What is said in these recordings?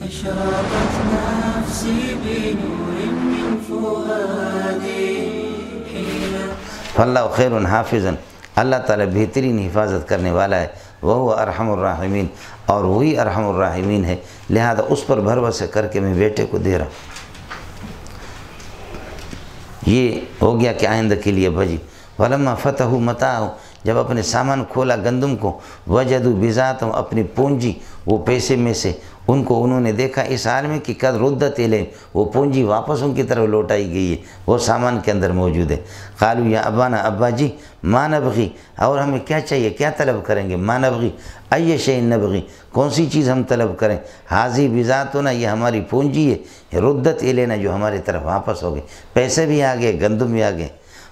أشرقت نفسي بنور من فؤادي حين فاللہ خیر حافظ، اللہ تعالیٰ بہترین حفاظت کرنے والا ہے، وہ ارحم الراحمین، اور وہی ارحم الراحمین ہے، لہذا اس پر بھروسہ کر کے میں بیٹے کو دے رہا ہوں۔ یہ ہو گیا کہ آئندہ کے لیے بھجی۔ وَلَمَّا فَتَحُوا مَتَاعَهُمْ، جب اپنے سامان کھولا گندم کو، وَجَدُوا بِضَاعَتَهُمْ، اپنی پونجی وہ پیسے میں سے ان کو انہوں نے دیکھا اس حال میں کہ قد ردت الیہم، وہ پونجی واپس ان کی طرف لوٹائی گئی ہے، وہ سامان کے اندر موجود ہے۔ قالوا یا ابانا، ابا جی، ما نبغی، اور ہمیں کیا چاہیے، کیا طلب کریں گے، ما نبغی ای شیء نبغی، کون سی چیز ہم طلب کریں، حاضی بضاعتنا، یہ ہماری پونجی ہے، ردت الینا، جو ہمارے طرف واپس ہو گئی، پیسے بھی آ گئے، گندم بھی آ گئے۔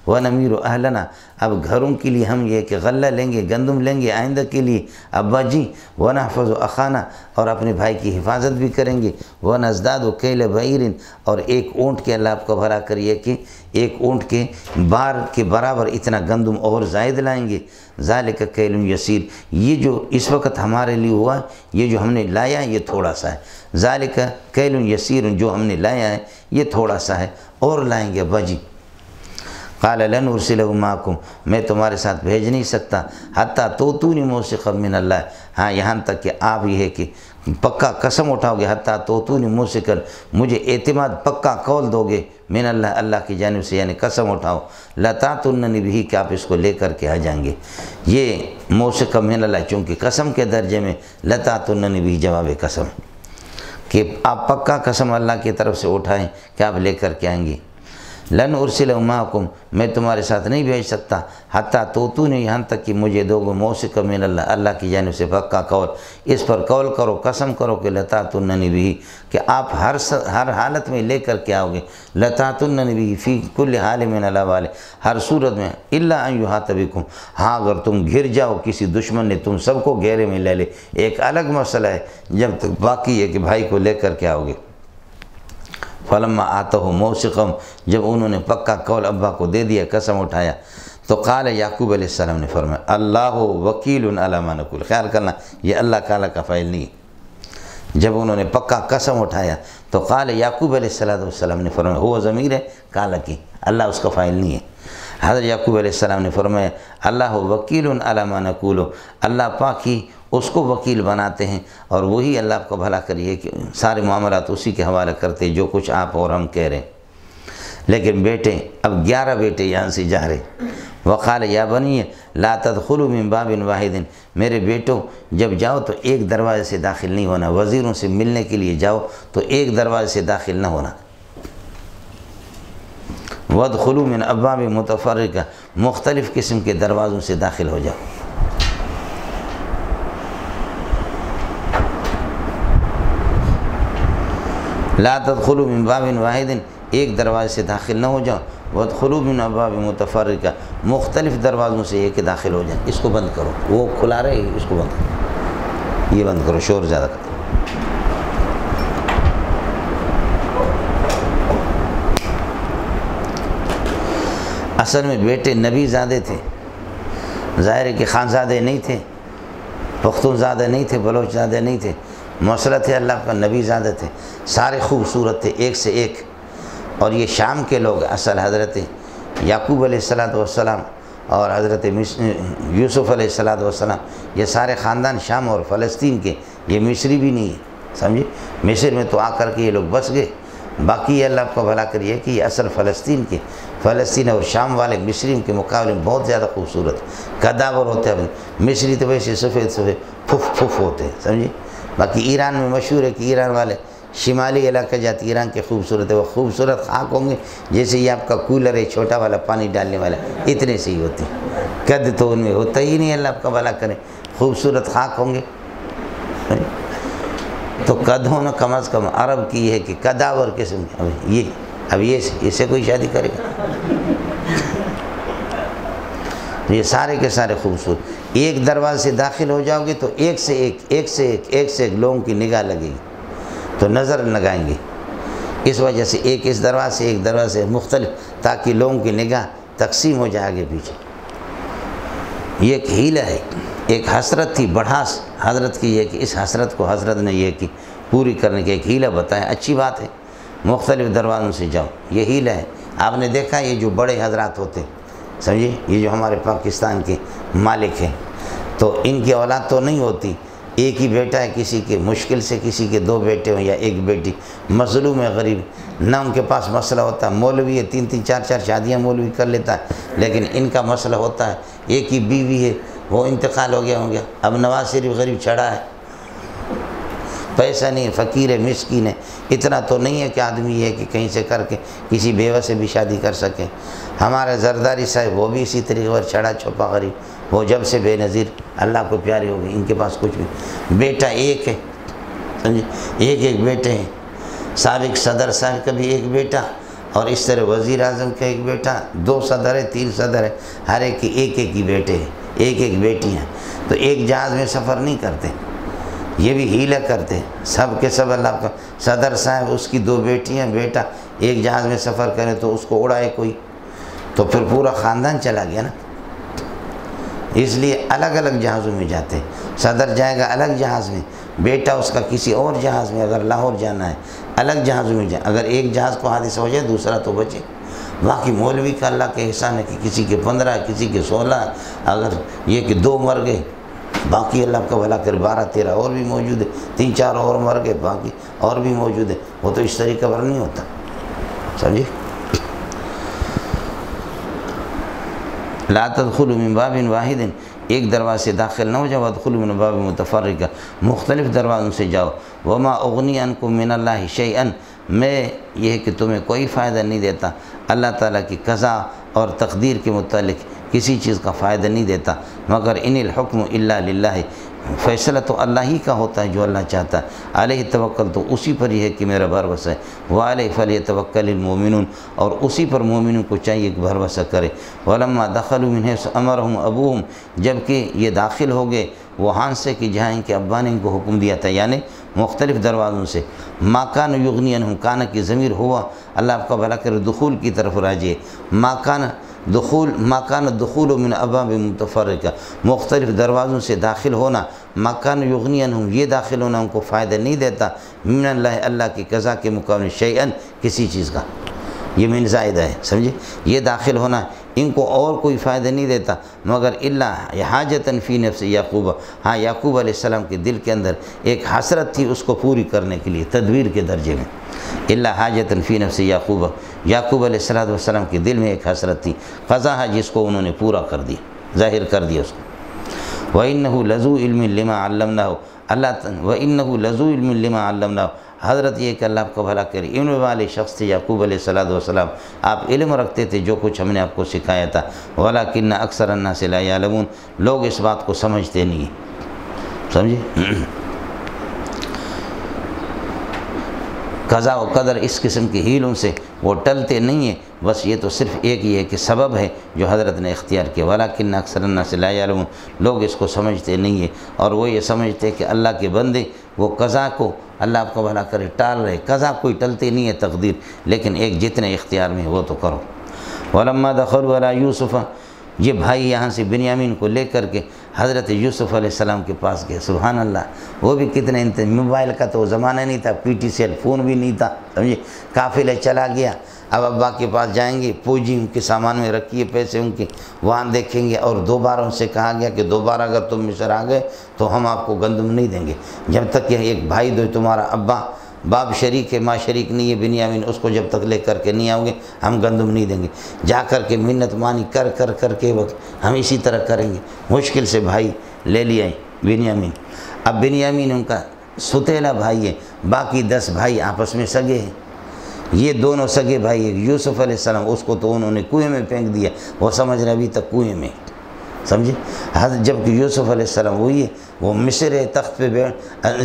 وَنَمِيرُ أَهْلَنَا، اب گھروں کے لیے ہم یہ کہ غلہ لیں گے، گندم لیں گے آئندہ کے لیے ابا جی، وَنَحْفَظُ أَخَانَا، اور اپنے بھائی کی حفاظت بھی کریں گے، وَنَزْدَادُ كَيْلَ بَعِيرٍ، اور ایک اونٹ کے اللہ آپ کو بھلا کریے کہ ایک اونٹ کے بار کے برابر اتنا گندم اور زائد لائیں گے۔ ذَلِكَ كَيْلٌ يَسِيرٌ، یہ جو اس وقت ہمارے لیے ہوا، یہ جو ہم نے لایا ہے یہ تھوڑا سا ہے۔ ذَلِكَ كَيْلٌ يَسِيرٌ، جو ہم نے لایا ہے یہ تھوڑا سا ہے، اور لائیں گے ابا جی۔ قال لن ارسلہ معکم، میں تمہارے ساتھ بھیج نہیں سکتا، حتیٰ توتونی موثقا من اللہ، ہاں یہاں تک کہ آپ یہ ہے کہ پکا قسم اٹھاؤ گے، حتیٰ توتونی موثقا، مجھے اعتماد پکا قول دو گے، من اللہ، اللہ کی جانب سے، یعنی قسم اٹھاؤ، لتاتوننی بہ، کہ آپ اس کو لے کر کے آ جائیں گے۔ یہ موثقا من اللہ چونکہ قسم کے درجے میں، لتاتوننی بہ جواب قسم، کہ آپ پکا قسم اللہ کی طرف سے اٹھائیں کہ آپ لے کر کے آئیں گے۔ لن ارسلہ معکم، میں تمہارے ساتھ نہیں بھیج سکتا، حتیٰ توتونی، یہاں تک کہ مجھے دو گے موثقا من اللہ، اللہ کی جانب سے پکا قول، اس پر قول کرو، قسم کرو کہ لتاتوننی بہ، کہ آپ ہر حالت میں لے کر کے آؤ گے، لتاتوننی بہ فی کل حال من الاحوال، ہر صورت میں، الا ان یحاط بکم، ہاں اگر تم گھر جاؤ، کسی دشمن نے تم سب کو گھیرے میں لے لے، ایک الگ مسئلہ ہے، جب تک باقی ہے کہ بھائی کو لے کر کے آؤ گے۔ فلما آتہ موثقا، جب انہوں نے پکا قول ابا کو دے دیا، قسم اٹھایا، تو قال یعقوب علیہ السلام نے فرمایا اللہ وکیل علی ما نقول، خیال کرنا یہ اللہ تعالیٰ کا فاعل نہیں ہے۔ جب انہوں نے پکا قسم اٹھایا تو قال یعقوب علیہ السلام نے فرمایا، وہ ضمیر ہے قال کی، اللہ اس کا فاعل نہیں ہے۔ حضرت یعقوب علیہ السلام نے فرمایا اللہ وکیل علی ما نقول، اللہ پاک ہی اس کو وکیل بناتے ہیں، اور وہی اللہ آپ کو بھلا کریے کہ سارے معاملات اسی کے حوالے کرتے جو کچھ آپ اور ہم کہہ رہے ہیں۔ لیکن بیٹے، اب 11 بیٹے یہاں سے جا رہے۔ وقال یا بنی لا تدخلوا من باب واحد، میرے بیٹوں جب جاؤ تو ایک دروازے سے داخل نہیں ہونا، وزیروں سے ملنے کے لیے جاؤ تو ایک دروازے سے داخل نہ ہونا۔ وادخلوا من ابواب متفرقہ، مختلف قسم کے دروازوں سے داخل ہو جاؤ۔ لا تدخلوا من باب واحد، ایک دروازے سے داخل نہ ہو جاؤ، وادخلوا من ابواب متفرقہ، مختلف دروازوں سے یہ کہ داخل ہو جائیں۔ اس کو بند کرو، وہ کھلا رہے، اس کو بند کرو، یہ بند کرو، شور زیادہ کرو۔ اصل میں بیٹے نبی زادے تھے، ظاہر ہے کہ خان زادے نہیں تھے، پختون زادے نہیں تھے، بلوچ زادے نہیں تھے، مسئلہ تھے اللہ کا، نبی زادے تھے، سارے خوبصورت تھے ایک سے ایک۔ اور یہ شام کے لوگ اصل حضرت یعقوب علیہ السلام اور حضرت یوسف علیہ السلام، یہ سارے خاندان شام اور فلسطین کے، یہ مصری بھی نہیں ہے، سمجھے؟ مصر میں تو آ کر کے یہ لوگ بس گئے، باقی یہ اللہ آپ کو بھلا کریے کہ یہ اصل فلسطین کے، فلسطین اور شام والے مصری کے مقابلے میں بہت زیادہ خوبصورت کداور ہوتے ہیں۔ مصری تو ویسے سفید سفید پھف پھف ہوتے ہیں، سمجھے؟ باقی ایران میں مشہور ہے کہ ایران والے شمالی علاقہ جاتے، ایران کے خوبصورت ہے، وہ خوبصورت خاک ہوں گے جیسے یہ آپ کا کولر ہے چھوٹا والا پانی ڈالنے والا، اتنے سے ہی ہوتی، قد تو ان میں ہوتا ہی نہیں، اللہ آپ کا بھلا کرے، خوبصورت خاک ہوں گے۔ تو قد ہونا کم از کم عرب کی ہے کہ کداور قسم، اب یہ اسے کوئی شادی کرے گا؟ یہ سارے کے سارے خوبصورت، ایک دروازے سے داخل ہو جاؤ گے تو ایک سے ایک لوگوں کی نگاہ لگے گی، تو نظر لگائیں گے، اس وجہ سے ایک اس دروازے سے ایک دروازے سے مختلف، تاکہ لوگوں کی نگاہ تقسیم ہو جائے آگے پیچھے۔ یہ ایک حیلہ ہے، ایک حسرت تھی بڑھاس حضرت کی، یہ کہ اس حسرت کو حضرت نے یہ کہ پوری کرنے کے ایک ہیلہ بتایا، اچھی بات ہے، مختلف دروازوں سے جاؤ، یہ ہیلہ ہے۔ آپ نے دیکھا یہ جو بڑے حضرات ہوتے سمجھے، یہ جو ہمارے پاکستان کے مالک ہیں، تو ان کی اولاد تو نہیں ہوتی، ایک ہی بیٹا ہے کسی کے، مشکل سے کسی کے 2 بیٹے ہوں یا 1 بیٹی، مظلوم ہے، غریب، نہ ان کے پاس مسئلہ ہوتا ہے، مولوی ہے 3 4 شادیاں مولوی کر لیتا ہے، لیکن ان کا مسئلہ ہوتا ہے ایک ہی بیوی ہے، وہ انتقال ہو گیا، اب نواز شریف غریب چڑھا ہے، پیسہ نہیں، فقیر ہے، مسکین ہے، اتنا تو نہیں ہے کہ آدمی یہ ہے کہ کہیں سے کر کے کسی بیوہ سے بھی شادی کر سکے۔ ہمارے زرداری صاحب وہ بھی اسی طریقے پر چڑھا چھپا غریب، وہ جب سے بے نظیر اللہ کو پیارے ہو گئے، ان کے پاس کچھ بھی، بیٹا ایک ہے، سمجھے، ایک بیٹے ہیں، سابق صدر صاحب کا بھی ایک بیٹا، اور اس طرح وزیر اعظم کا ایک بیٹا، 2 صدر ہے، 3 صدر ہے، ہر ایک کی ایک ہی بیٹے ہیں، ایک بیٹیاں، تو ایک جہاز میں سفر نہیں کرتے، یہ بھی ہیلہ کرتے، سب کے سب اللہ کا صدر صاحب، اس کی 2 بیٹیاں، بیٹا، ایک جہاز میں سفر کرے تو اس کو اڑائے کوئی، تو پھر پورا خاندان چلا گیا نا، اس لیے الگ الگ جہازوں میں جاتے، صدر جائے گا الگ جہاز میں، بیٹا اس کا کسی اور جہاز میں، اگر لاہور جانا ہے الگ جہازوں میں جائے، اگر ایک جہاز کو حادثہ ہو جائے دوسرا تو بچے۔ باقی مولوی کا اللہ کے احسان ہے کہ کسی کے 15 کسی کے 16، اگر یہ کہ 2 مر گئے، باقی اللہ کا بھلا کر 12 13 اور بھی موجود ہے، 3 4 اور مر گئے، باقی اور بھی موجود ہے، وہ تو اس طریقے پر نہیں ہوتا، سمجھے۔ لا تدخلوا من باب واحد، ایک دروازے سے داخل نہ ہو جاؤ، ادخلوا من باب متفرقہ، مختلف دروازوں سے جاؤ۔ وما اغنی عنکم من اللہ شیئا، میں یہ کہ تمہیں کوئی فائدہ نہیں دیتا، اللہ تعالیٰ کی قضا اور تقدیر کے متعلق کسی چیز کا فائدہ نہیں دیتا، مگر ان الحکم الا للہ، فیصلہ تو اللہ ہی کا ہوتا ہے جو اللہ چاہتا ہے، علیہ توکل، تو اسی پر ہی ہے کہ میرا بھروسہ ہے، وعلیہ فلیتوکل المؤمنون، اور اسی پر مومنوں کو چاہیے کہ بھروسہ کرے۔ ولما دخلوا من حیث امرهم ابوہم، جب کہ یہ داخل ہو گئے وہاں سے کہ جہاں ان کے ابا نے ان کو حکم دیا تھا، یعنی مختلف دروازوں سے، ما کان یغنی عنہم، کان کی ضمیر ہوا، اللہ آپ کا بھلا کرے، دخول کی طرف راجع ہے، ما کان دخول من ابواب متفرقہ، مختلف دروازوں سے داخل ہونا، ما کان یغنی عنہم، یہ داخل ہونا ان کو فائدہ نہیں دیتا، من اللہ، اللہ کی قضا کے مقابلے، شیئا، کسی چیز کا، یہ من زائدہ ہے، سمجھے، یہ داخل ہونا ان کو اور کوئی فائدہ نہیں دیتا، مگر اللہ حاجتاً فی نفس یعقوب، ہاں یعقوب علیہ السلام کے دل کے اندر ایک حسرت تھی اس کو پوری کرنے کے لیے، تدبیر کے درجے میں، اللہ حاجتاً فی نفس یعقوب، یعقوب علیہ السلام کے دل میں ایک حسرت تھی، قضا ہے جس کو انہوں نے پورا کر دیا، ظاہر کر دیا اس کو۔ وَإِنَّهُ لَذُو عِلْمٍ لِمَا عَلَّمْنَاهُ، وَإِنَّهُ لَذُو عِلْمٍ لِمَا عَلَّمْنَاهُ، حضرت یہ کہ اللہ آپ کو بھلا کرے، علم والے شخص تھے یعقوب علیہ السلام، آپ علم رکھتے تھے جو کچھ ہم نے آپ کو سکھایا تھا، وَلَكِنَّ أَكْثَرَ النَّاسِ لَا يَعْلَمُونَ، لوگ اس بات کو سمجھتے نہیں ہیں، سمجھے۔ قضا و قدر اس قسم کی ہیلوں سے وہ ٹلتے نہیں ہیں، بس یہ تو صرف ایک ہی ہے کہ سبب ہے جو حضرت نے اختیار کیا، وَلَكِنَّ أَكْثَرَ النَّاسِ لَا يَعْلَمُونَ، لوگ اس کو سمجھتے نہیں ہیں، اور وہ یہ سمجھتے کہ اللہ کے بندے وہ قضا کو اللہ آپ کو بھلا کرے ٹال رہے، قضا کوئی ٹلتی نہیں ہے، تقدیر، لیکن ایک جتنے اختیار میں ہے وہ تو کرو۔ وَلَمَّا دَخَلُوا عَلَىٰ يُوسُفَ، یہ بھائی یہاں سے بنیامین کو لے کر کے حضرت یوسف علیہ السلام کے پاس گئے، سبحان اللہ، وہ بھی کتنے موبائل کا تو زمانہ نہیں تھا، پی ٹی سیل فون بھی نہیں تھا، سمجھے، قافلہ چلا گیا، اب ابا کے پاس جائیں گے، پوجی ان کے سامان میں رکھیے پیسے ان کے، وہاں دیکھیں گے، اور دوبارہ ان سے کہا گیا کہ دوبارہ اگر تم مصر آ گئے تو ہم آپ کو گندم نہیں دیں گے، جب تک کہ ایک بھائی دو تمہارا ابا باپ شریک ہے ماں شریک نہیں ہے بنیامین، اس کو جب تک لے کر کے نہیں آؤ گے ہم گندم نہیں دیں گے، جا کر کے منت مانی کر کے وقت ہم اسی طرح کریں گے، مشکل سے بھائی لے لیا بنیامین۔ اب بنیامین ان کا ستیلا بھائی ہے، باقی 10 بھائی آپس میں سگے ہیں، یہ دونوں سگے بھائی، یوسف علیہ السلام اس کو تو انہوں نے کنویں میں پھینک دیا، وہ سمجھ رہے ابھی تک کنویں میں، سمجھے، جب کہ یوسف علیہ السلام وہی ہے، وہ مصر ہے، تخت پہ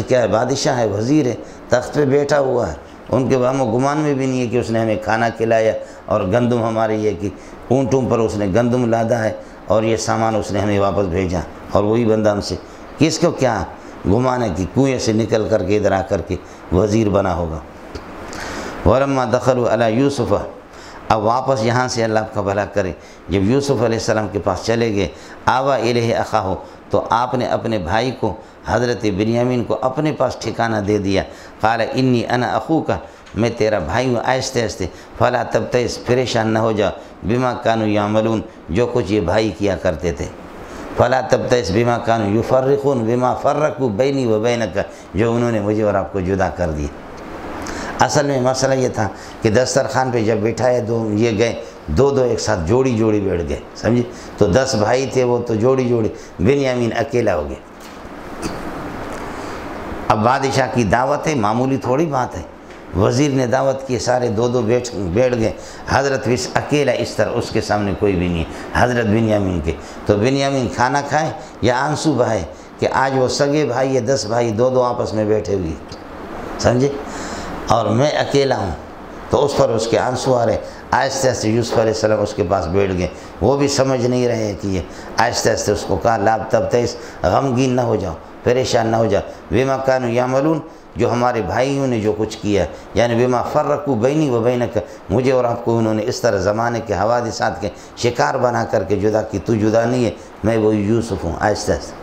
کیا ہے، بادشاہ ہے، وزیر ہے، تخت پہ بیٹھا ہوا ہے، ان کے ہم گمان میں بھی نہیں ہے کہ اس نے ہمیں کھانا کھلایا، اور گندم ہمارے یہ کہ اونٹوں پر اس نے گندم لادا ہے، اور یہ سامان اس نے ہمیں واپس بھیجا، اور وہی بندہ ہم سے کس کو کیا گمان ہے کہ کنویں سے نکل کر کے ادھر آ کر کے وزیر بنا ہوگا۔ وَلَمَّا دَخَلُوا عَلَىٰ يُوسُفَ، اب واپس یہاں سے اللہ کا بھلا کرے، جب یوسف علیہ السلام کے پاس چلے گئے، آوَا إِلَيْهِ أَخَاهُ، تو آپ نے اپنے بھائی کو حضرت بنیامین کو اپنے پاس ٹھکانہ دے دیا۔ قال انی انا اخوک، میں تیرا بھائی ہوں، آہستہ آہستہ، فلا تبتئس، پریشان نہ ہو جا، بما کانوا یعملون، جو کچھ یہ بھائی کیا کرتے تھے، فلا تبتئس بما کانوا یفرقون بما فرقوا بینی و بینک، جو انہوں نے مجھے اور آپ کو جدا کر دیا۔ اصل میں مسئلہ یہ تھا کہ دسترخوان پہ جب بٹھائے یہ گئے دو ایک ساتھ جوڑی جوڑی بیٹھ گئے، سمجھے؟ تو 10 بھائی تھے وہ تو جوڑی جوڑی، بنیامین اکیلا ہو گیا۔ اب بادشاہ کی دعوت ہے، معمولی تھوڑی بات ہے، وزیر نے دعوت کی، سارے دو بیٹھ گئے، حضرت اکیلا اس طرح، اس کے سامنے کوئی بھی نہیں ہے حضرت بنیامین کے۔ تو بنیامین کھانا کھائے یا آنسو بہائے کہ آج وہ سگے بھائی یہ 10 بھائی دو آپس میں بیٹھے ہوئے، سمجھے، اور میں اکیلا ہوں، تو اس پر اس کے آنسو آ رہے۔ آہستہ آہستہ یوسف علیہ السلام اس کے پاس بیٹھ گئے، وہ بھی سمجھ نہیں رہے ہیں کہ یہ، آہستہ آہستہ اس کو کہا لا تبتئس، غمگین نہ ہو جاؤ، پریشان نہ ہو جاؤ، بما کانوا یعملون، جو ہمارے بھائیوں نے جو کچھ کیا، یعنی بما فرقوا بینی و بینک، مجھے اور آپ کو انہوں نے اس طرح زمانے کے حوادثات کے شکار بنا کر کے جدا کی، تو جدا نہیں ہے، میں وہی یوسف ہوں۔ آہستہ آہستہ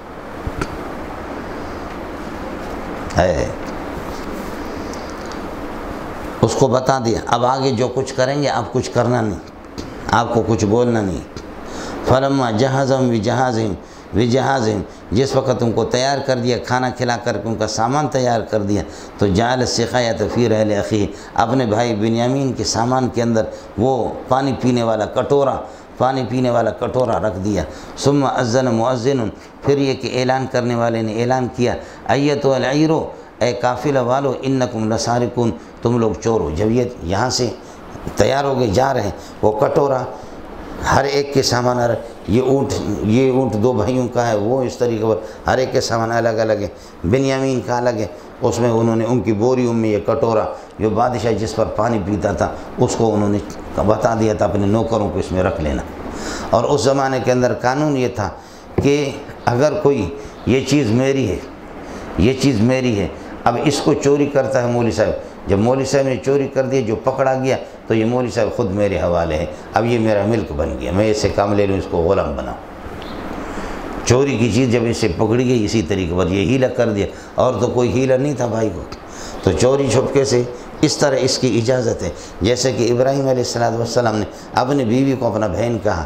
اس کو بتا دیا، اب آگے جو کچھ کریں گے آپ کچھ کرنا نہیں، آپ کو کچھ بولنا نہیں۔ فلما جہزہم بجہازہم، جس وقت ان کو تیار کر دیا، کھانا کھلا کر کے ان کا سامان تیار کر دیا، تو جعل السقایۃ فی رحل اخیہ، اپنے بھائی بنیامین کے سامان کے اندر وہ پانی پینے والا کٹورا رکھ دیا۔ ثم اذن مؤذن، پھر یہ کہ اعلان کرنے والے نے اعلان کیا، ایتھا العیر، اے قافلہ والو، انکم لسارقون، تم لوگ چور ہو۔ جب یہ یہاں سے تیار ہو گئے جا رہے ہیں، وہ کٹورا ہر ایک کے سامان، یہ اونٹ 2 بھائیوں کا ہے، وہ اس طریقے پر ہر ایک کے سامان الگ الگ ہے، بنیامین کا الگ ہے، اس میں انہوں نے ان کی بوریوں میں یہ کٹورا جو بادشاہ جس پر پانی پیتا تھا اس کو انہوں نے بتا دیا تھا اپنے نوکروں کو اس میں رکھ لینا۔ اور اس زمانے کے اندر قانون یہ تھا کہ اگر کوئی یہ چیز میری ہے، اب اس کو چوری کرتا ہے مولوی صاحب، جب مولوی صاحب نے چوری کر دی، جو پکڑا گیا تو یہ مولوی صاحب خود میرے حوالے ہیں، اب یہ میرا ملک بن گیا، میں اس سے کام لے لوں، اس کو غلام بناؤں۔ چوری کی چیز جب اس سے پکڑی گئی، اسی طریقے پر یہ ہیلہ کر دیا، اور تو کوئی ہیلہ نہیں تھا بھائی کو، تو چوری چھپکے سے اس طرح اس کی اجازت ہے، جیسے کہ ابراہیم علیہ السلام نے اپنی بیوی کو اپنا بہن کہا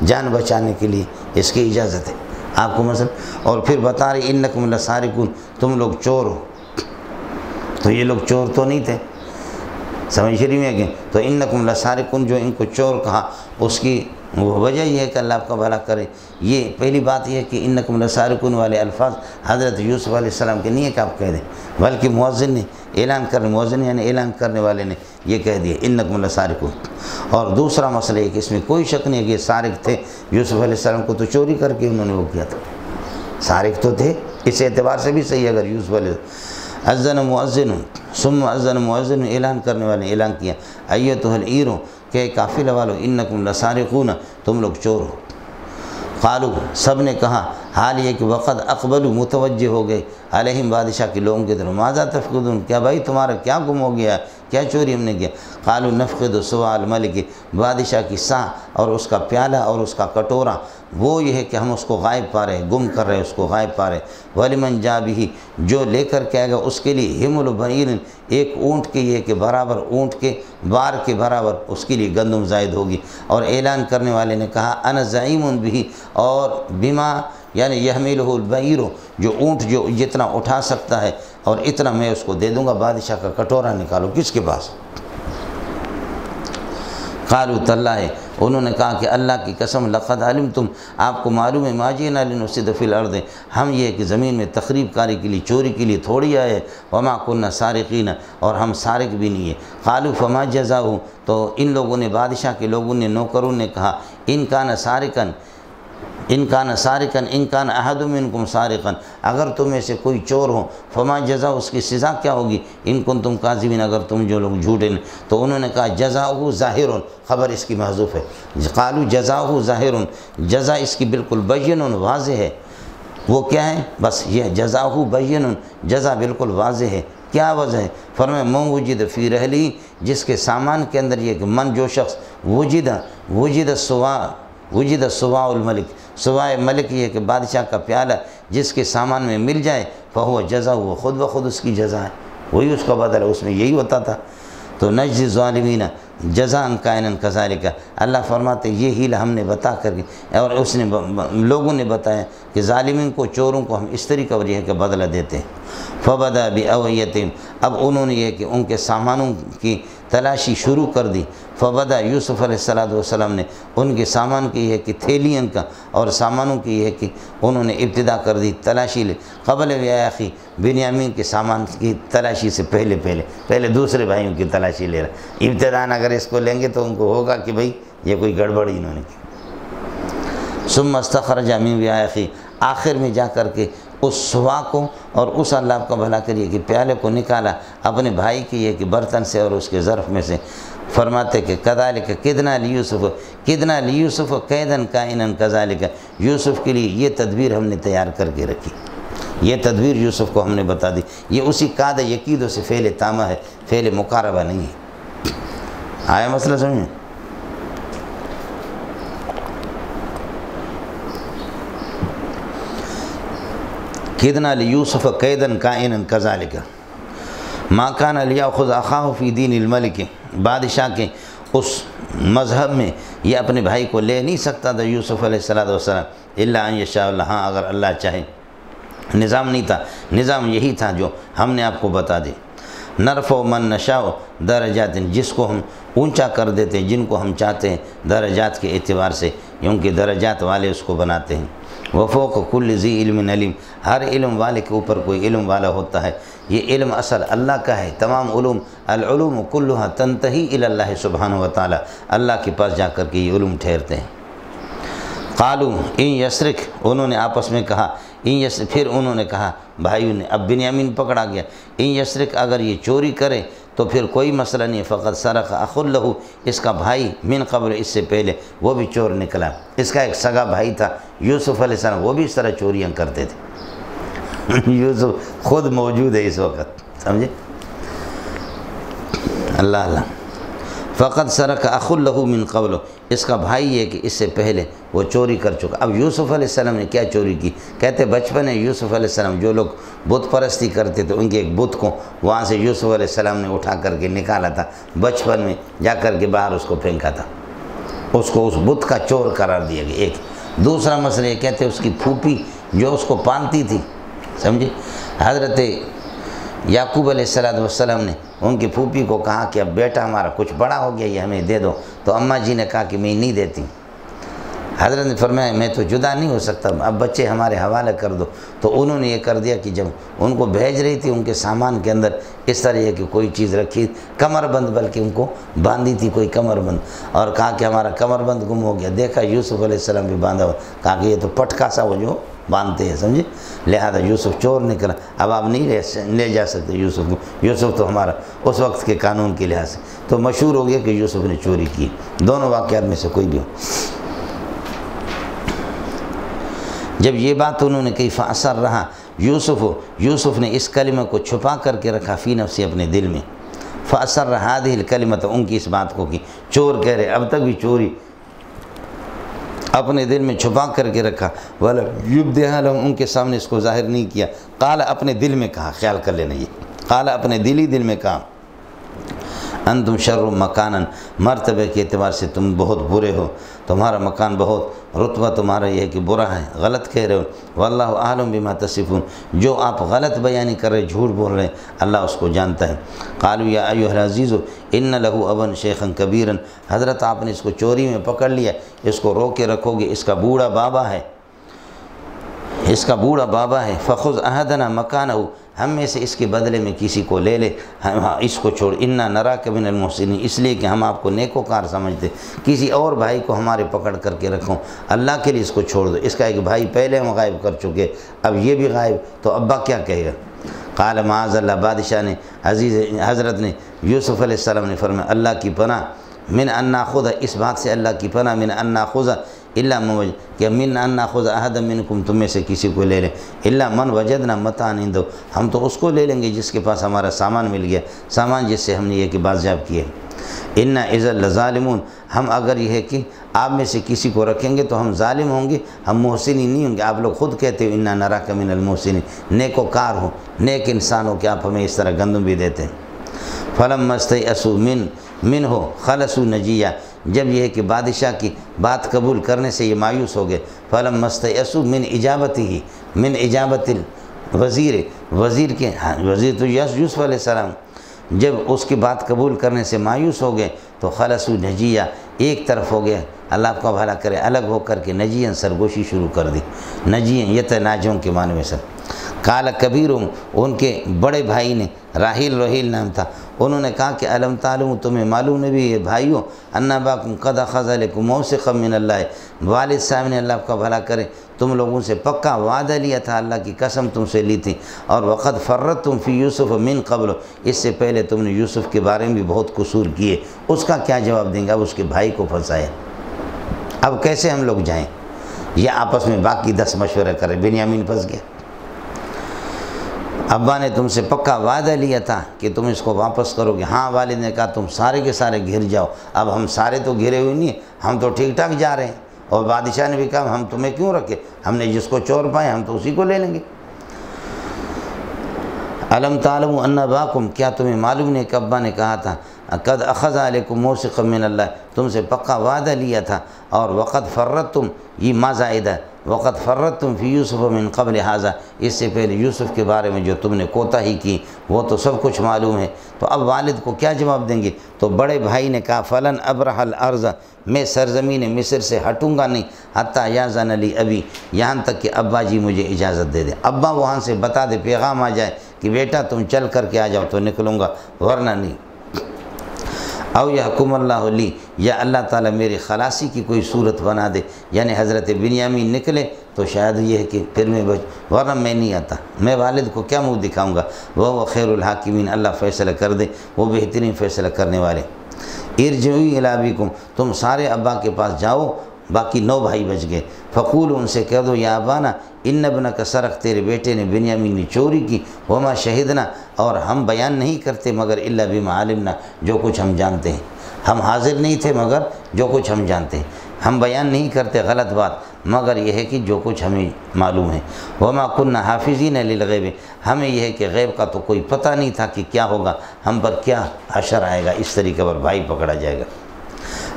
جان بچانے کے لیے، اس کی اجازت ہے آپ کو مثلا۔ اور پھر بتا رہے انکم لسارقون، تم لوگ چور ہو، تو یہ لوگ چور تو نہیں تھے، سمجھ رہی ہیں کہ تو انکم لسارقون، جو ان کو چور کہا اس کی وجہ یہ ہے کہ اللہ آپ کا بھلا کرے۔ یہ پہلی بات یہ ہے کہ انکم لسارقون والے الفاظ حضرت یوسف علیہ السلام کے نہیں ہے کہ آپ کہہ دیں، بلکہ مؤذن نے مؤذن یعنی اعلان کرنے والے نے یہ کہہ دیا انکم لسارقون۔ اور دوسرا مسئلہ ہے کہ اس میں کوئی شک نہیں ہے کہ سارق تھے، یوسف علیہ السلام کو تو چوری کر کے انہوں نے وہ کیا تھا، سارق تو تھے، اس اعتبار سے بھی صحیح ہے۔ اگر یوسف علیہ اذن مؤذن، ثم اذن مؤذن، اعلان کرنے والے نے اعلان کیا، ایتھا العیر، کہ قافلہ والو، انکم لسارقون، تم لوگ چور ہو۔ قالو، سب نے کہا، حال یہ کہ وقد اقبلوا، متوجہ ہو گئے، علیہم، بادشاہ کے لوگوں کی طرف، ماذا تفقدون، کیا بھائی تمہارا کیا گم ہو گیا، کیا چوری ہم نے کیا؟ قالوا نفقد سواء الملک، بادشاہ کی سا اور اس کا پیالہ اور اس کا کٹورا، وہ یہ ہے کہ ہم اس کو غائب پا رہے، گم کر رہے، اس کو غائب پا رہے۔ ولمن جاء بہ، جو لے کر کے آئے گا اس کے لیے، حمل بعیر، ایک اونٹ کے یہ کہ برابر، اونٹ کے بار کے برابر اس کے لیے گندم زائد ہوگی۔ اور اعلان کرنے والے نے کہا انا زعیم بہ، اور بما یعنی یحملہ البعیر، جو اونٹ جو جتنا اٹھا سکتا ہے اور اتنا میں اس کو دے دوں گا۔ بادشاہ کا کٹورا نکالو، کس کے پاس؟ قالوا تاللہ، انہوں نے کہا کہ اللہ کی قسم، لقد علمتم، آپ کو معلوم ہے، ما جئنا لنفسد فی الارض، ہم یہ کہ زمین میں تخریب کاری کے لیے، چوری کے لیے تھوڑی آئے، وما كنا سارقین، اور ہم سارق بھی نہیں ہے۔ قالوا فما جزاؤ، تو ان لوگوں نے، بادشاہ کے لوگوں نے، نوکروں نے کہا، ان کان سارقا، ان کان احد منکم سارقا، اگر تم میں سے کوئی چور ہو، فما جزا، اس کی سزا کیا ہوگی، ان کنتم کاذبین، اگر تم جو لوگ جھوٹے ہیں۔ تو انہوں نے کہا جزاؤہ ظاہر، خبر اس کی محذوف ہے، قالوا جزاؤہ ظاہر، جزا اس کی بالکل بین واضح ہے۔ وہ کیا ہے؟ بس یہ جزاؤہ بین، جزا بالکل واضح ہے۔ کیا وجہ ہے؟ فرمایا من وجد فی رحلی، جس کے سامان کے اندر یہ کہ من جو شخص وجد سوا وجد صواع الملک، صواع ملک یہ کہ بادشاہ کا پیالہ جس کے سامان میں مل جائے فہو جزا، وہ خود بخود اس کی جزا ہے، وہی اس کا بدلہ، اس میں یہی ہوتا تھا۔ تو نجزی الظالمین جزاء کائنا کذالک، اللہ فرماتے یہ ہیلہ ہم نے بتا کر کے، اور اس نے لوگوں نے بتایا کہ ظالمین کو، چوروں کو ہم اس طریقہ اور یہ کہ بدلہ دیتے ہیں۔ فبدا باوعیتہم، اب انہوں نے یہ کہ ان کے سامانوں کی تلاشی شروع کر دی۔ فبدا، یوسف علیہ السلام نے ان کے سامان کی یہ کہ تھیلیاں کا اور سامانوں کی یہ کہ انہوں نے ابتدا کر دی تلاشی لے، قبل اخی بنیامین کے سامان کی تلاشی سے پہلے دوسرے بھائیوں کی تلاشی لے رہا۔ ابتداً اگر اس کو لیں گے تو ان کو ہوگا کہ بھئی یہ کوئی گڑبڑی انہوں نے کی۔ ثم استخرج من اخی، آخر میں جا کر کے اس صواع کو اور اس اللہ کا بھلا کریے کہ پیالے کو نکالا اپنے بھائی کی یہ کہ برتن سے اور اس کے ظرف میں سے۔ فرماتے کہ کذالک کدنا لیوسف قیدن کائنا کذالک، یوسف کے لیے یہ تدبیر ہم نے تیار کر کے رکھی، یہ تدبیر یوسف کو ہم نے بتا دی۔ یہ اسی قاد یقیدوں سے فعل تامہ ہے، فعل مقاربہ نہیں ہے۔ آیا مسئلہ سمجھیں؟ کدنا لیوسف قیدن کائنا کذالک ما کان لیأخذ اخاہ فی دین الملک، بادشاہ کے اس مذہب میں یہ اپنے بھائی کو لے نہیں سکتا تھا یوسف علیہ السلام، الا ان یشاء اللہ، ہاں اگر اللہ چاہے۔ نظام نہیں تھا، نظام یہی تھا جو ہم نے آپ کو بتا دی۔ نرفع من نشاء درجات، جس کو ہم اونچا کر دیتے ہیں، جن کو ہم چاہتے ہیں درجات کے اعتبار سے، کیونکہ درجات والے اس کو بناتے ہیں۔ وفوق کل ذی علم علیم، ہر علم والے کے اوپر کوئی علم والا ہوتا ہے۔ یہ علم اصل اللہ کا ہے، تمام علوم، العلوم کلها تنتہی الی اللہ سبحانہ وتعالی، اللہ کے پاس جا کر کے یہ علوم ٹھہرتے ہیں۔ قالوا ان یسرق، انہوں نے آپس میں کہا، پھر انہوں نے کہا بھائیوں نے، اب بنیامین پکڑا گیا، ان یسرق، اگر یہ چوری کرے تو پھر کوئی مسئلہ نہیں، فقط سرق اخ لہ، اس کا بھائی من قبل، اس سے پہلے وہ بھی چور نکلا، اس کا ایک سگا بھائی تھا یوسف علیہ السلام، وہ بھی اس طرح چوریاں کرتے تھے۔ یوسف خود موجود ہے اس وقت، سمجھے؟ اللہ اللہ۔ فقط سرق اخ لہ من قبل، اس کا بھائی ہے کہ اس سے پہلے وہ چوری کر چکا۔ اب یوسف علیہ السلام نے کیا چوری کی؟ کہتے بچپن میں یوسف علیہ السلام، جو لوگ بت پرستی کرتے تھے ان کے ایک بت کو وہاں سے یوسف علیہ السلام نے اٹھا کر کے نکالا تھا، بچپن میں جا کر کے باہر اس کو پھینکا تھا، اس کو اس بت کا چور قرار دیا گیا۔ ایک دوسرا مسئلہ یہ کہتے اس کی پھوپھی جو اس کو پالتی تھی، سمجھے، حضرت یعقوب علیہ السلام نے ان کی پھوپھی کو کہا کہ اب بیٹا ہمارا کچھ بڑا ہو گیا، یہ ہمیں دے دو، تو اماں جی نے کہا کہ میں نہیں دیتی۔ حضرت نے فرمایا میں تو جدا نہیں ہو سکتا، اب بچے ہمارے حوالے کر دو۔ تو انہوں نے یہ کر دیا کہ جب ان کو بھیج رہی تھی ان کے سامان کے اندر اس طرح یہ کہ کوئی چیز رکھی، کمر بند، بلکہ ان کو باندھی تھی کوئی کمر بند، اور کہا کہ ہمارا کمر بند گم ہو گیا، دیکھا یوسف علیہ السلام بھی باندھا ہوا، کہا کہ یہ تو پٹکا سا وہ جو باندھتے ہیں، سمجھے، لہذا یوسف چور نکلا، اب آپ نہیں لے جا سکتے یوسف کو، یوسف تو ہمارا اس وقت کے قانون کے لحاظ سے تو مشہور ہو گیا کہ یوسف نے چوری کی۔ دونوں واقعات میں سے کوئی بھی ہو۔ جب یہ بات انہوں نے کہی فاثر رہا یوسف نے اس کلمہ کو چھپا کر کے رکھا فی نفسی، اپنے دل میں، فاثر رہا هذه الکلمۃ، ان کی اس بات کو کی چور کہہ رہے، اب تک بھی چوری اپنے دل میں چھپا کر کے رکھا، ولا یبدیہا لہم، ان کے سامنے اس کو ظاہر نہیں کیا، قال، اپنے دل میں کہا، خیال کر لینا یہ، قال، اپنے دل میں کہا، انتم شر مکانا، مرتبے کے اعتبار سے تم بہت برے ہو، تمہارا مکان بہت، رتبہ تمہارا یہ ہے کہ برا ہے، غلط کہہ رہے ہو، واللہ اعلم بما تصفون، جو آپ غلط بیانی کر رہے، جھوٹ بول رہے ہیں، اللہ اس کو جانتا ہے۔ قالوا یا ایھا العزیز ان لہ ابا شیخا کبیرا، حضرت آپ نے اس کو چوری میں پکڑ لیا، اس کو روک کے رکھو گے، اس کا بوڑھا بابا ہے، فخذ احدنا مکانہ، ہم میں سے اس کے بدلے میں کسی کو لے لے، اس کو چھوڑ، انا نراک من المحسنین، اس لیے کہ ہم آپ کو نیکوکار سمجھتے، کسی اور بھائی کو ہمارے پکڑ کر کے رکھو، اللہ کے لیے اس کو چھوڑ دو، اس کا ایک بھائی پہلے ہم غائب کر چکے، اب یہ بھی غائب، تو ابا کیا کہے گا؟ قال معاذ اللہ، بادشاہ نے، حضرت نے، یوسف علیہ السلام نے فرمایا اللہ کی پناہ، من ان ناخذ، اس بات سے اللہ کی پناہ، من ان ناخذ الا من وجد، کہ من ان ناخذ احد منکم، تم میں سے کسی کو لے لیں، الا من وجدنا متاعا عنده، ہم تو اس کو لے لیں گے جس کے پاس ہمارا سامان مل گیا، سامان جس سے ہم نے یہ کہ بازیاب کیے۔ انا اذا لظالمون، ہم اگر یہ ہے کہ آپ میں سے کسی کو رکھیں گے تو ہم ظالم ہوں گے، ہم محسنین نہیں ہوں گے۔ آپ لوگ خود کہتے ہو انا نراک من المحسنین، نیک و کار ہو، نیک انسان ہو کہ آپ ہمیں اس طرح گندم بھی دیتے ہیں۔ فلما استیئسوا منہ خلصوا نجیہ، جب یہ ہے کہ بادشاہ کی بات قبول کرنے سے یہ مایوس ہو گئے، فلما استیئسوا من اجابتہ، من اجابت الوزیر، وزیر کے وزیر تو یوسف علیہ السلام، جب اس کی بات قبول کرنے سے مایوس ہو گئے تو خلصوا نجیہ، ایک طرف ہو گئے، اللہ آپ کا بھلا کرے، الگ ہو کر کے نجیاً سرگوشی شروع کر دی۔ نجیاً یتناجون کے معنی میں سر۔ قال کبیرہم، ان کے بڑے بھائی نے، راحیل نام تھا، انہوں نے کہا کہ الم تعلموا، تمہیں معلوم نہیں ہے بھائیو، ان اباکم قد اخذ علیکم موثقا من اللہ، والد صاحب نے، اللہ آپ کا بھلا کرے، تم لوگوں سے پکا وعدہ لیا تھا، اللہ کی قسم تم سے لی تھی، اور وقد فرطتم فی یوسف من قبل، اس سے پہلے تم نے یوسف کے بارے میں بھی بہت قصور کیے۔ اس کا کیا جواب دیں گے؟ اب اس کے بھائی کو پھنسایا، اب کیسے ہم لوگ جائیں؟ یہ آپس میں باقی 10 مشورے کرے، بنیامین پھنس گیا۔ ابا نے تم سے پکا وعدہ لیا تھا کہ تم اس کو واپس کرو گے۔ ہاں، والد نے کہا تم سارے کے سارے گھر جاؤ۔ اب ہم سارے تو گھرے ہوئے نہیں ہیں، ہم تو ٹھیک ٹھاک جا رہے ہیں، اور بادشاہ نے بھی کہا ہم تمہیں کیوں رکھے، ہم نے جس کو چور پائے ہم تو اسی کو لے لیں گے۔ الم تعلموا ان اباکم، کیا تمہیں معلوم نہیں کہ ابا نے کہا تھا قد اخذ علیکم موثقا من اللہ، تم سے پکا وعدہ لیا تھا، اور وقد فرطتم، یہ ما زائدہ، وقد فرطتم فی یوسف من قبل ھذا، اس سے پہلے یوسف کے بارے میں جو تم نے کوتاہی کی وہ تو سب کچھ معلوم ہے۔ تو اب والد کو کیا جواب دیں گے؟ تو بڑے بھائی نے کہا فلن ابرح الارض، میں سرزمین مصر سے ہٹوں گا نہیں، حتیٰ یاذن لی ابی، یہاں تک کہ ابا جی مجھے اجازت دے دیں، ابا وہاں سے بتا دے، پیغام آ جائے کہ بیٹا تم چل کر کے آ جاؤ تو نکلوں گا، ورنہ نہیں۔ او یحکم اللہ لی، یا اللہ تعالیٰ میری خلاصی کی کوئی صورت بنا دے، یعنی حضرت بنیامین نکلے تو شاید یہ ہے کہ پھر میں بچ، ورنہ میں نہیں آتا، میں والد کو کیا منہ دکھاؤں گا، وہ خیر الحاکمین، اللہ فیصلہ کر دے، وہ بہترین فیصلہ کرنے والے۔ ارجعوا الی ابیکم، تم سارے ابا کے پاس جاؤ، باقی 9 بھائی بچ گئے، فقولوا، ان سے کہہ دو، یا ابانا ان ابنک سرق، تیرے بیٹے نے بنیامین نے چوری کی، وما شہدنا، اور ہم بیان نہیں کرتے مگر الا بما علمنا، جو کچھ ہم جانتے ہیں، ہم حاضر نہیں تھے مگر جو کچھ ہم جانتے ہیں، ہم بیان نہیں کرتے غلط بات مگر یہ ہے کہ جو کچھ ہمیں معلوم ہے۔ وما كنا حافظین للغیب، ہمیں یہ ہے کہ غیب کا تو کوئی پتہ نہیں تھا کہ کیا ہوگا، ہم پر کیا حشر آئے گا، اس طریقے پر بھائی پکڑا جائے گا۔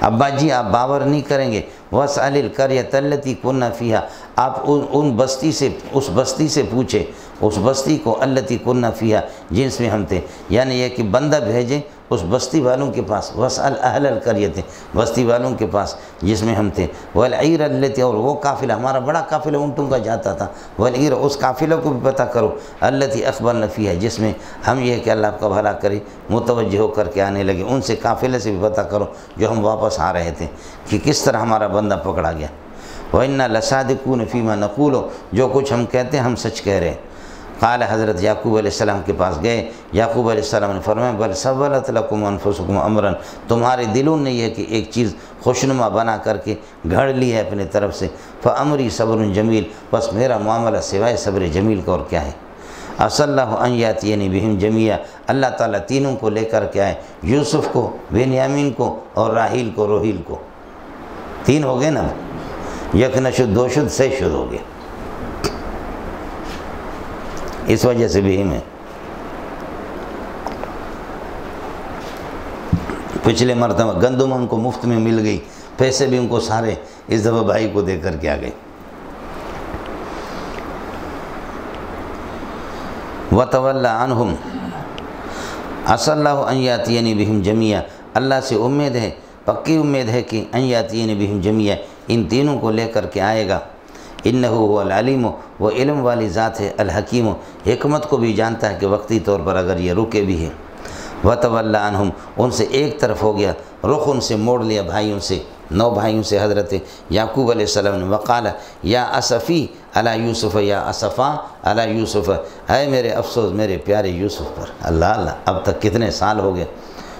ابا جی آپ باور نہیں کریں گے، وَاسْأَلِ الْقَرْيَةَ الَّتِي كُنَّا فِيهَا، آپ ان بستی سے، اس بستی سے پوچھیں، اس بستی کو الَّتِي كُنَّا فِيهَا، جنس میں ہم تھے، یعنی یہ کہ بندہ بھیجیں اس بستی والوں کے پاس، وَاسْأَلْ أَهْلَ الْقَرْيَةِ، بستی والوں کے پاس جس میں ہم تھے، وَالْعِيرَ الَّتِي، اور وہ قافلہ، ہمارا بڑا قافلہ اونٹوں کا جاتا تھا، وَالْعِيرَ، اس قافلہ کو بھی پتہ کرو، الَّتِي أَخْبَرْنَ فِيهَا، جس میں ہم یہ کہ اللہ آپ کا بھلا کرے متوجہ ہو کر کے آنے لگے، ان سے قافلے سے بھی پتہ کرو جو ہم واپس آ رہے تھے کہ کس طرح ہمارا بندہ پکڑا گیا۔ وَإِنَّا لَصَادِقُونَ فِي مَا نَقُولُ، جو کچھ ہم کہتے ہیں ہم سچ کہہ رہے ہیں۔ قال، حضرت یعقوب علیہ السلام کے پاس گئے، یعقوب علیہ السلام نے فرمایا بل سولت لکم انفسکم امرا، تمہارے دلوں نے یہ کہ ایک چیز خوشنما بنا کر کے گھڑ لی ہے اپنے طرف سے، فامری صبر جمیل، بس میرا معاملہ سوائے صبر جمیل کا اور کیا ہے۔ عسى اللہ ان یاتینی بہم جمیعا، اللہ تعالیٰ تینوں کو لے کر کے آئے، یوسف کو، بنیامین کو، اور راحیل کو، روحیل کو، 3 ہو گئے نا، یک نشد 2 شد 6 شد ہو گئے، اس وجہ سے بھی میں پچھلے مرتبہ گندم ان کو مفت میں مل گئی، پیسے بھی ان کو سارے، اس دفعہ بھائی کو دے کر کے آ گئے۔ وَتَوَلَّ عَنْهُمْ عَسَى اللَّهُ أَنْ يَأْتِيَنِي بِهِمْ جَمِيعًا، اللہ سے امید ہے، پکی امید ہے کہ أَنْ يَأْتِيَنِي بِهِمْ جَمِيعًا، ان تینوں کو لے کر کے آئے گا۔ انہو هو العلیم، وہ علم والی ذات ہے، الحکیم، حکمت کو بھی جانتا ہے کہ وقتی طور پر اگر یہ رکے بھی ہے۔ وَتَوَلَّ عَنْهُمْ، ان سے ایک طرف ہو گیا، رخ ان سے موڑ لیا بھائیوں سے، 9 بھائیوں سے حضرت یعقوب علیہ السلام نے، وقال یا اسفی علی یوسف، یا اسفا علی یوسف، اے میرے افسوس میرے پیارے یوسف پر، اللہ اللہ، اب تک کتنے سال ہو گئے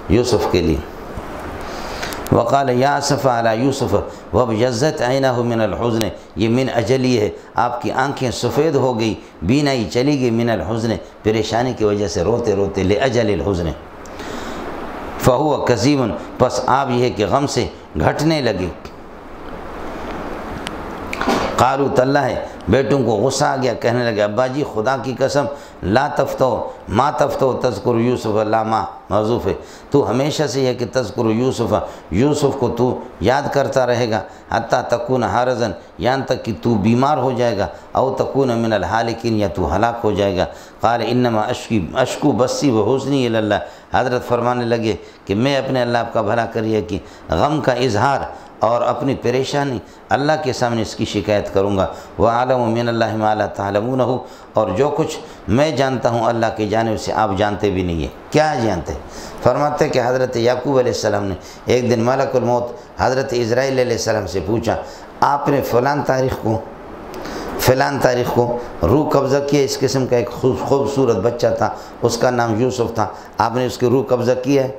یوسف کے لیے۔ وقال یا اسف علی یوسف وابیضت عینہ من الحزن، یہ من اجلی ہے، آپ کی آنکھیں سفید ہو گئی، بینائی چلی گئی، من الحزن، پریشانی کی وجہ سے روتے روتے، لاجل الحزن۔ فہو کظیم، پس آپ یہ کہ غم سے گھٹنے لگے۔ قالوا تاللہ، بیٹوں کو غصہ آ گیا، کہنے لگے ابا جی خدا کی قسم، لا تفتو ما تفتو تذکر یوسف لا ما محذوف ہے، تو ہمیشہ سے یہ کہ تذکر یوسف، یوسف کو تو یاد کرتا رہے گا، حتیٰ تکون حرزن، یہاں تک کہ تو بیمار ہو جائے گا، او تکون من الحالکین، یا تو ہلاک ہو جائے گا۔ قال انما اشکو بسی و حزنی الی اللہ، حضرت فرمانے لگے کہ میں اپنے اللہ کا بھلا کریے کہ غم کا اظہار اور اپنی پریشانی اللہ کے سامنے اس کی شکایت کروں گا۔ وَعَلَمُ مِنَ اللَّهِ مَا لَا تَعْلَمُونَهُ، اور جو کچھ میں جانتا ہوں اللہ کی جانب سے آپ جانتے بھی نہیں ہیں۔ کیا جانتے؟ فرماتے کہ حضرت یعقوب علیہ السلام نے ایک دن ملک الموت حضرت اسرائیل علیہ السلام سے پوچھا، آپ نے فلان تاریخ کو روح قبضہ کیا، اس قسم کا ایک خوبصورت بچہ تھا، اس کا نام یوسف تھا، آپ نے اس کی روح قبضہ کیا ہے؟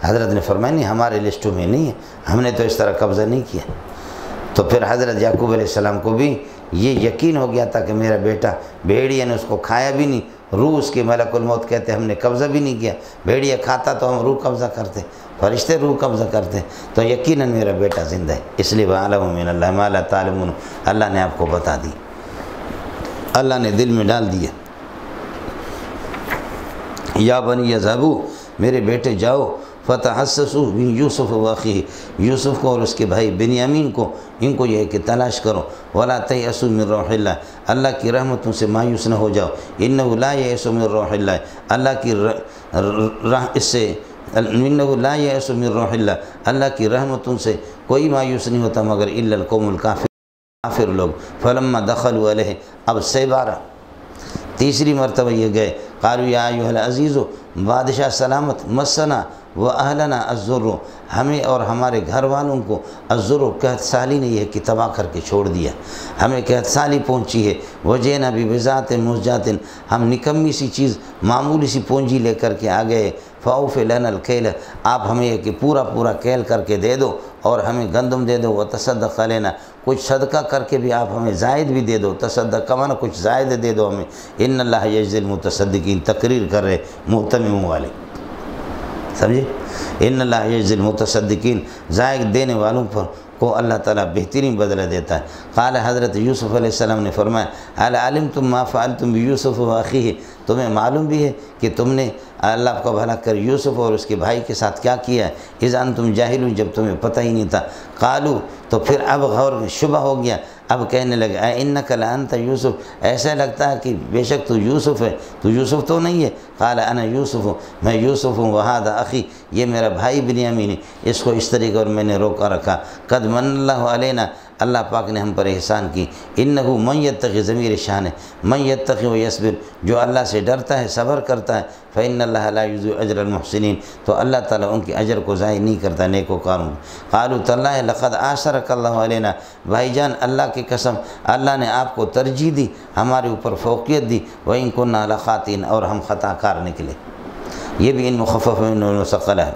حضرت نے فرمایا نہیں، ہمارے لسٹوں میں نہیں ہے، ہم نے تو اس طرح قبضہ نہیں کیا۔ تو پھر حضرت یعقوب علیہ السلام کو بھی یہ یقین ہو گیا تھا کہ میرا بیٹا، بھیڑیا نے اس کو کھایا بھی نہیں، روح اس کے ملک الموت کہتے ہم نے قبضہ بھی نہیں کیا، بھیڑیا کھاتا تو ہم روح قبضہ کرتے، فرشتے روح قبضہ کرتے، تو یقیناً میرا بیٹا زندہ ہے۔ اس لیے وَعَلَمُ مِنَ اللَّهِ مَا لَا تَعْلَمُونَ، اللہ نے آپ کو بتا دی، اللہ نے دل میں ڈال دیا۔ یا بنی یذهبوا، میرے بیٹے جاؤ، فتحسسوا من یوسف واخیہ، یوسف کو اور اس کے بھائی بنیامین کو، ان کو یہ ہے کہ تلاش کرو، ولا تیأسوا من روح اللہ، اللہ کی رحمتوں سے مایوس نہ ہو جاؤ، انہ لا یئس من روح اللہ، اللہ کی انہ لا یئس من روح اللہ، اللہ کی رحمتوں سے کوئی مایوس نہیں ہوتا مگر الا القوم الکافر، کافر لوگ۔ فلما دخلوا علیہ، اب بارہ تیسری مرتبہ یہ گئے، قالوا یا ایھا العزیز، بادشاہ سلامت، مسنا و اہلنا الضر، ہمیں اور ہمارے گھر والوں کو الضر، قحط سالی نے یہ کہ تباہ کر کے چھوڑ دیا، ہمیں قحط سالی پہنچی ہے، وجئنا ببضاعۃ مزجاۃ، ہم نکمی سی چیز، معمولی سی پونجی لے کر کے آ گئے، فاوف لنا الکیل، آپ ہمیں یہ کہ پورا کیل کر کے دے دو اور ہمیں گندم دے دو، وتصدق علینا، کچھ صدقہ کر کے بھی آپ ہمیں زائد بھی دے دو، تصدق کمانا کچھ زائد دے دو ہمیں، ان اللہ یجزی المتصدقین، تقریر کر رہے محتمم والے، سمجھے؟ ان اللہ یجزی المتصدقین، زائد دینے والوں پر کو اللہ تعالیٰ بہترین بدلہ دیتا ہے۔ قال حضرت یوسف علیہ السلام نے فرمایا، هل علمتم ما فعلتم بیوسف واخیہ، تمہیں معلوم بھی ہے کہ تم نے اللہ کا بھلا کر یوسف اور اس کے بھائی کے ساتھ کیا کیا ہے، اذ انتم جاہلون، جب تمہیں پتہ ہی نہیں تھا۔ قالوا، تو پھر اب غور شبہ ہو گیا، اب کہنے لگے انک لانت یوسف، ایسا لگتا ہے کہ بے شک تو یوسف ہے، تو یوسف تو نہیں ہے۔ قال انا یوسف، میں یوسف ہوں، وہذا اخی، یہ میرا بھائی بنیامین ہے، اس کو اس طریقے اور میں نے روکا رکھا۔ قد من اللہ علینا، اللہ پاک نے ہم پر احسان کی، انہو من یتقی، ضمیر شان ہے، من یتقی و یصبر، جو اللہ سے ڈرتا ہے صبر کرتا ہے، فإن اللہ لا یضیع اجر المحسنین، تو اللہ تعالیٰ ان کے اجر کو ضائع نہیں کرتا نیکوکاروں۔ قالوا تاللہ لقد آثرک اللہ علینا، بھائی جان اللہ کی قسم، اللہ نے آپ کو ترجیح دی، ہمارے اوپر فوقیت دی، وإن كنا لخاطئین، اور ہم خطا کار نکلے۔ یہ بھی ان مخفف من مثقلہ ہے۔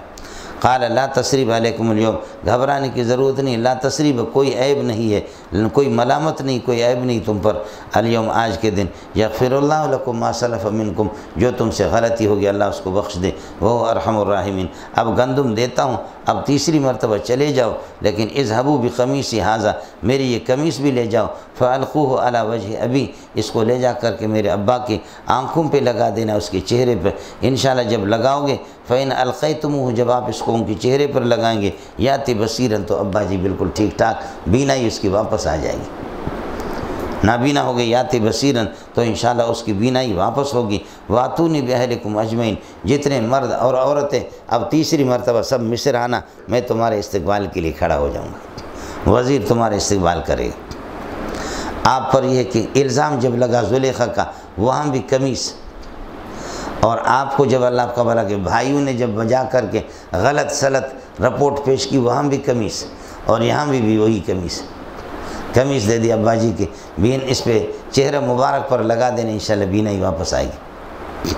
قال لا تثریب علیکم اليوم، گھبرانے کی ضرورت نہیں، لا تثریب، کوئی عیب نہیں ہے، کوئی ملامت نہیں، کوئی عیب نہیں تم پر، اليوم، آج کے دن، یغفر اللہ لکم ما سلف منکم، جو تم سے غلطی ہوگی اللہ اس کو بخش دے، وہ ارحم الراحمین۔ اب گندم دیتا ہوں، اب تیسری مرتبہ چلے جاؤ، لیکن اذهبوا بقمیصی ھذا، میری یہ قمیص بھی لے جاؤ، فالقوہ علی وجہ ابی، اس کو لے جا کر کے میرے ابا کی آنکھوں پہ لگا دینا، اس کے چہرے پہ، انشاءاللہ جب لگاؤ گے، فإن القیتموہ، جب آپ اس کو ان کے چہرے پر لگائیں گے، یاتی بصیرن، تو ابا جی بالکل ٹھیک ٹھاک، بینائی اس کی واپس آ جائے گی، نابینا ہو گئی، یاتی بصیرن، تو انشاءاللہ اس کی بینائی واپس ہوگی۔ واتونی باہلکم اجمعین، جتنے مرد اور عورتیں، اب تیسری مرتبہ سب مصر آنا، میں تمہارے استقبال کے لیے کھڑا ہو جاؤں گا، وزیر تمہارے استقبال کرے گا۔ آپ پر یہ کہ الزام جب لگا زلیخا کا، وہاں بھی قمیص، اور آپ کو جب اللہ کا بھلا کہ بھائیوں نے جب بجا کر کے غلط سلط رپورٹ پیش کی، وہاں بھی قمیص، اور یہاں بھی وہی قمیص دے دی ابا جی کے، بین اس پہ چہرہ مبارک پر لگا دینے، انشاءاللہ بینا ہی واپس آئے گی۔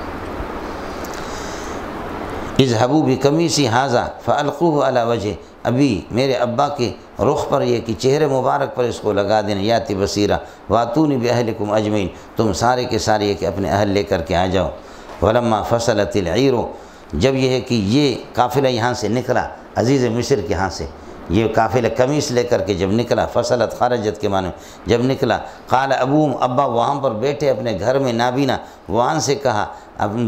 اذهبوا بقمیصی ھذا فالقوہ علی وجہ ابی، میرے ابا کے رخ پر یہ کہ چہرے مبارک پر اس کو لگا دینا، یاتی بصیرہ، واتونی باہلکم اجمعین، تم سارے کے سارے یہ کہ اپنے اہل لے کر کے آ جاؤ۔ ولما فصلت العیر، جب یہ ہے کہ یہ قافلہ یہاں سے نکلا عزیز مصر کے ہاں سے، یہ قافلہ قمیص لے کر کے جب نکلا، فصلت خرجت کے معنی میں جب نکلا، قال ابوہم، ابا وہاں پر بیٹھے اپنے گھر میں نابینا، وہاں سے کہا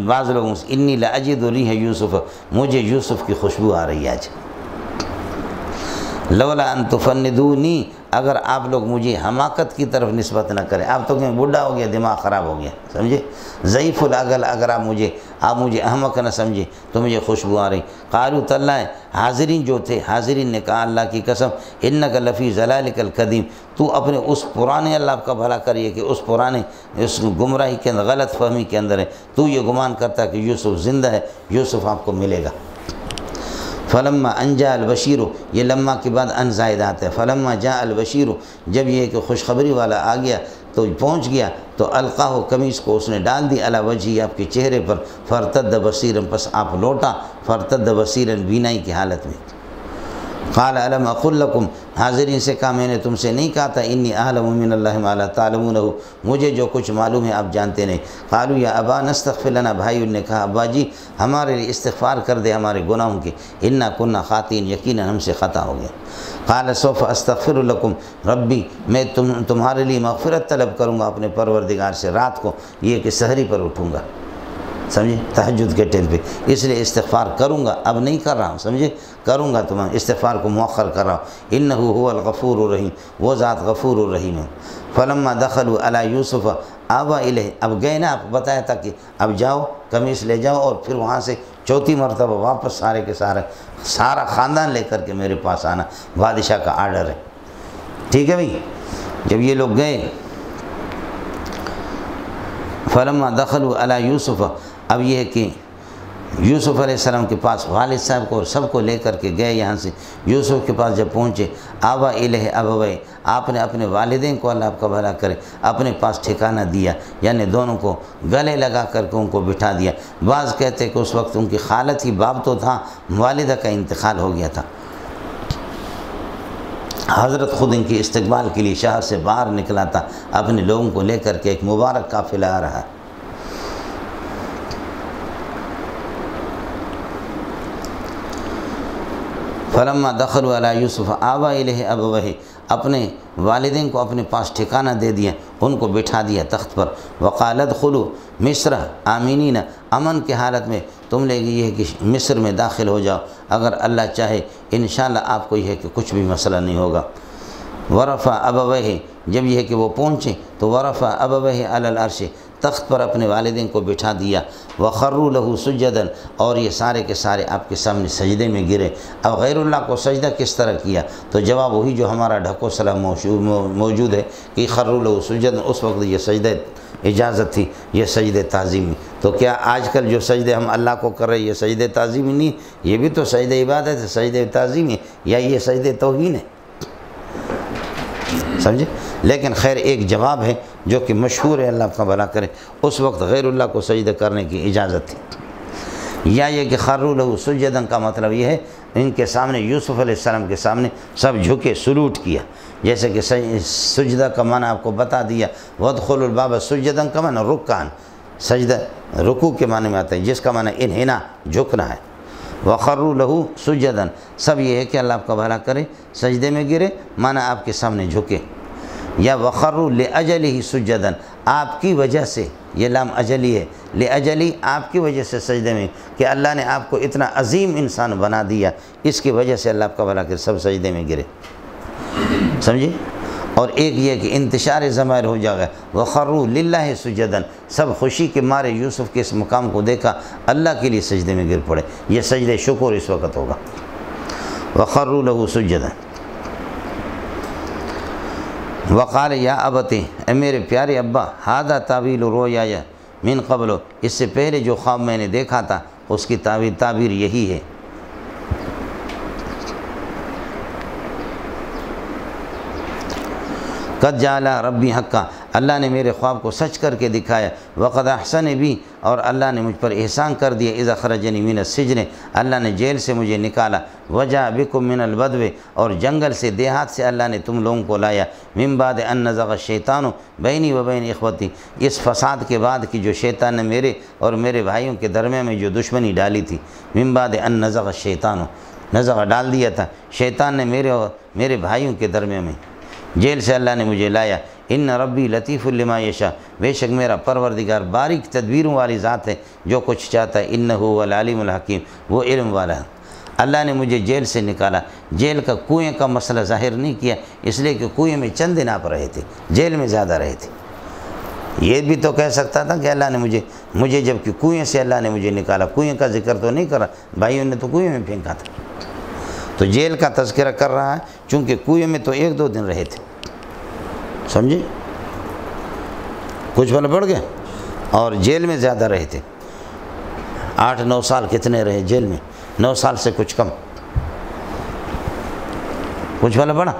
بعض لوگوں سے، انی لاجد ریح یوسف، مجھے یوسف کی خوشبو آ رہی ہے آج، لولا ان تفندونی، اگر آپ لوگ مجھے حماقت کی طرف نسبت نہ کریں، آپ تو کہیں بوڑھا ہو گیا، دماغ خراب ہو گیا، سمجھے، ضعیف العقل، اگر آپ مجھے احمق نہ سمجھے تو مجھے خوشبو آ رہی۔ قالوا تاللہ، حاضرین جو تھے، حاضرین نے کہا اللہ کی قسم، انک لفی ضلالک القدیم، تو اپنے اس پرانے، اللہ آپ کا بھلا کریے کہ اس پرانے اس گمراہی کے اندر، غلط فہمی کے اندر ہے، تو یہ گمان کرتا کہ یوسف زندہ ہے، یوسف آپ کو ملے گا۔ فلما ان جاء البشیر، یہ لما کے بعد ان زائد آتا ہے، فلما جاء البشیر، جب یہ کہ خوشخبری والا آ گیا تو پہنچ گیا، تو القاہ، قمیص کو اس نے ڈال دی، علی وجہی، آپ کے چہرے پر، فرتد بصیرا، پس آپ لوٹا، فرتد بصیرا، بینائی کی حالت میں۔ قال الم اقل لکم، حاضرین سے کہا میں نے تم سے نہیں کہا تھا، انی اعلم من اللہ ما لا تعلمونہ، مجھے جو کچھ معلوم ہے آپ جانتے نہیں۔ قالوا یا ابا نستغفر لنا، بھائی نے کہا ابا جی ہمارے لیے استغفار کر دے ہمارے گناہوں کے، انا کنا خاطئین، یقیناً ہم سے خطا ہو گیا۔ قال سوف استغفر لکم ربی، میں تمہارے لیے مغفرت طلب کروں گا اپنے پروردگار سے، رات کو یہ کہ سحری پر اٹھوں گا، سمجھے، تہجد کے ٹائم پہ، اس لیے استغفار کروں گا، اب نہیں کر رہا ہوں، سمجھے، کروں گا، تمہیں استغفار کو مؤخر کر رہا ہوں، انہ هو الغفور الرحیم، وہ ذات غفور الرحیم ہے۔ فلما دخلوا علی یوسف آوا الیہ، اب گئے نا، آپ بتایا تھا کہ اب جاؤ قمیص لے جاؤ اور پھر وہاں سے چوتھی مرتبہ واپس سارے کے سارا خاندان لے کر کے میرے پاس آنا، بادشاہ کا آرڈر ہے، ٹھیک ہے بھائی۔ جب یہ لوگ گئے، فلما دخلوا علی یوسف، اب یہ ہے کہ یوسف علیہ السلام کے پاس والد صاحب کو اور سب کو لے کر کے گئے یہاں سے، یوسف کے پاس جب پہنچے، آوا الہ ابویہ، آپ نے اپنے والدین کو، اللہ آپ کا بھلا کرے، اپنے پاس ٹھکانہ دیا، یعنی دونوں کو گلے لگا کر کے ان کو بٹھا دیا۔ بعض کہتے کہ اس وقت ان کی خالت ہی باپ تو تھا، والدہ کا انتقال ہو گیا تھا۔ حضرت خود ان کی استقبال کے لیے شہر سے باہر نکلا تھا، اپنے لوگوں کو لے کر کے، ایک مبارک قافلہ آ رہا ہے۔ فلما دخلوا علی یوسف آوا الیہ ابویہ، اپنے والدین کو اپنے پاس ٹھکانہ دے دیا، ان کو بٹھا دیا تخت پر۔ وقال ادخلوا مصر آمینین، امن کی حالت میں تم لے یہ ہے کہ مصر میں داخل ہو جاؤ، اگر اللہ چاہے انشاءاللہ آپ کو یہ ہے کہ کچھ بھی مسئلہ نہیں ہوگا۔ ورفع ابویہ، جب یہ ہے کہ وہ پہنچے تو ورفع ابویہ علی العرش، تخت پر اپنے والدین کو بٹھا دیا، وخروا لہ سجدا، اور یہ سارے کے سارے آپ کے سامنے سجدے میں گرے۔ اب غیر اللہ کو سجدہ کس طرح کیا؟ تو جواب وہی جو ہمارا ڈھکو سلام موجود ہے کہ خروا لہ سجدا، اس وقت یہ سجدہ اجازت تھی، یہ سجدہ تعظیمی۔ تو کیا آج کل جو سجدے ہم اللہ کو کر رہے ہیں یہ سجدہ تعظیمی نہیں، یہ بھی تو سجدہ عبادت ہے، سجدہ تعظیمی، یا یہ سجدہ توہین ہے، سمجھے؟ لیکن خیر ایک جواب ہے جو کہ مشہور ہے، اللہ کا بھلا کرے، اس وقت غیر اللہ کو سجدہ کرنے کی اجازت تھی۔ یا یہ کہ خروا لہ سجدا کا مطلب یہ ہے ان کے سامنے، یوسف علیہ السلام کے سامنے سب جھکے، سلوٹ کیا، جیسے کہ سجدہ کا معنی آپ کو بتا دیا، وادخلوا الباب سجدا کا معنی رکعا، سجدہ رکوع کے معنی میں آتا ہے، جس کا معنی انحناء، جھکنا ہے۔ وخروا لہ سجدا، سب یہ ہے کہ اللہ آپ کا بھلا کرے سجدے میں گرے، معنی آپ کے سامنے جھکے۔ یا وخروا لاجلہ سجدا، آپ کی وجہ سے، یہ لام اجلی ہے، لاجلی، آپ کی وجہ سے سجدے میں، کہ اللہ نے آپ کو اتنا عظیم انسان بنا دیا، اس کی وجہ سے اللہ آپ کا بھلا کرے سب سجدے میں گرے، سمجھے؟ اور ایک یہ کہ انتشار ضمائر ہو جائے گا، وخروا للہ سجدا، سب خوشی کے مارے یوسف کے اس مقام کو دیکھا، اللہ کے لیے سجدے میں گر پڑے، یہ سجدہ شکر اس وقت ہوگا۔ وخروا لہ سجدا، وقال یا ابت، اے میرے پیارے ابا، ھذا تعویل رؤیایا من قبل، اس سے پہلے جو خواب میں نے دیکھا تھا اس کی تعبیر یہی ہے۔ قد جعل ربی حقا، اللہ نے میرے خواب کو سچ کر کے دکھایا، وقد احسن بھی، اور اللہ نے مجھ پر احسان کر دیا، اذا خرجنی من السجن، اللہ نے جیل سے مجھے نکالا، وجاء بکم من البدو، اور جنگل سے دیہات سے اللہ نے تم لوگوں کو لایا، من بعد ان نزغ الشیطان بینی و بین اخوتی، اس فساد کے بعد کہ جو شیطان نے میرے اور میرے بھائیوں کے درمیان میں جو دشمنی ڈالی تھی، من بعد ان نزغ الشیطان، نزغ ڈال دیا تھا شیطان نے میرے اور میرے بھائیوں کے درمیان میں، جیل سے اللہ نے مجھے لایا، ان ربی لطیف لما یشاء، بے شک میرا پروردگار باریک تدبیروں والی ذات ہے، جو کچھ چاہتا ہے، انہ هو العلیم الحکیم، وہ علم والا ہے۔ اللہ نے مجھے جیل سے نکالا، جیل کا کنویں کا مسئلہ ظاہر نہیں کیا، اس لیے کہ کنویں میں چند دن آپ رہے تھے، جیل میں زیادہ رہے تھے۔ یہ بھی تو کہہ سکتا تھا کہ اللہ نے مجھے جب کہ کنویں سے اللہ نے مجھے نکالا، کنویں کا ذکر تو نہیں کرا، بھائیوں نے تو کنویں میں پھینکا تھا، تو جیل کا تذکرہ کر رہا ہے، چونکہ کنویں میں تو 1-2 دن رہے تھے، سمجھے؟ کچھ پل پڑ گیا، اور جیل میں زیادہ رہے تھے، 8-9 سال کتنے رہے جیل میں؟ 9 سال سے کچھ کم، کچھ پل پڑا؟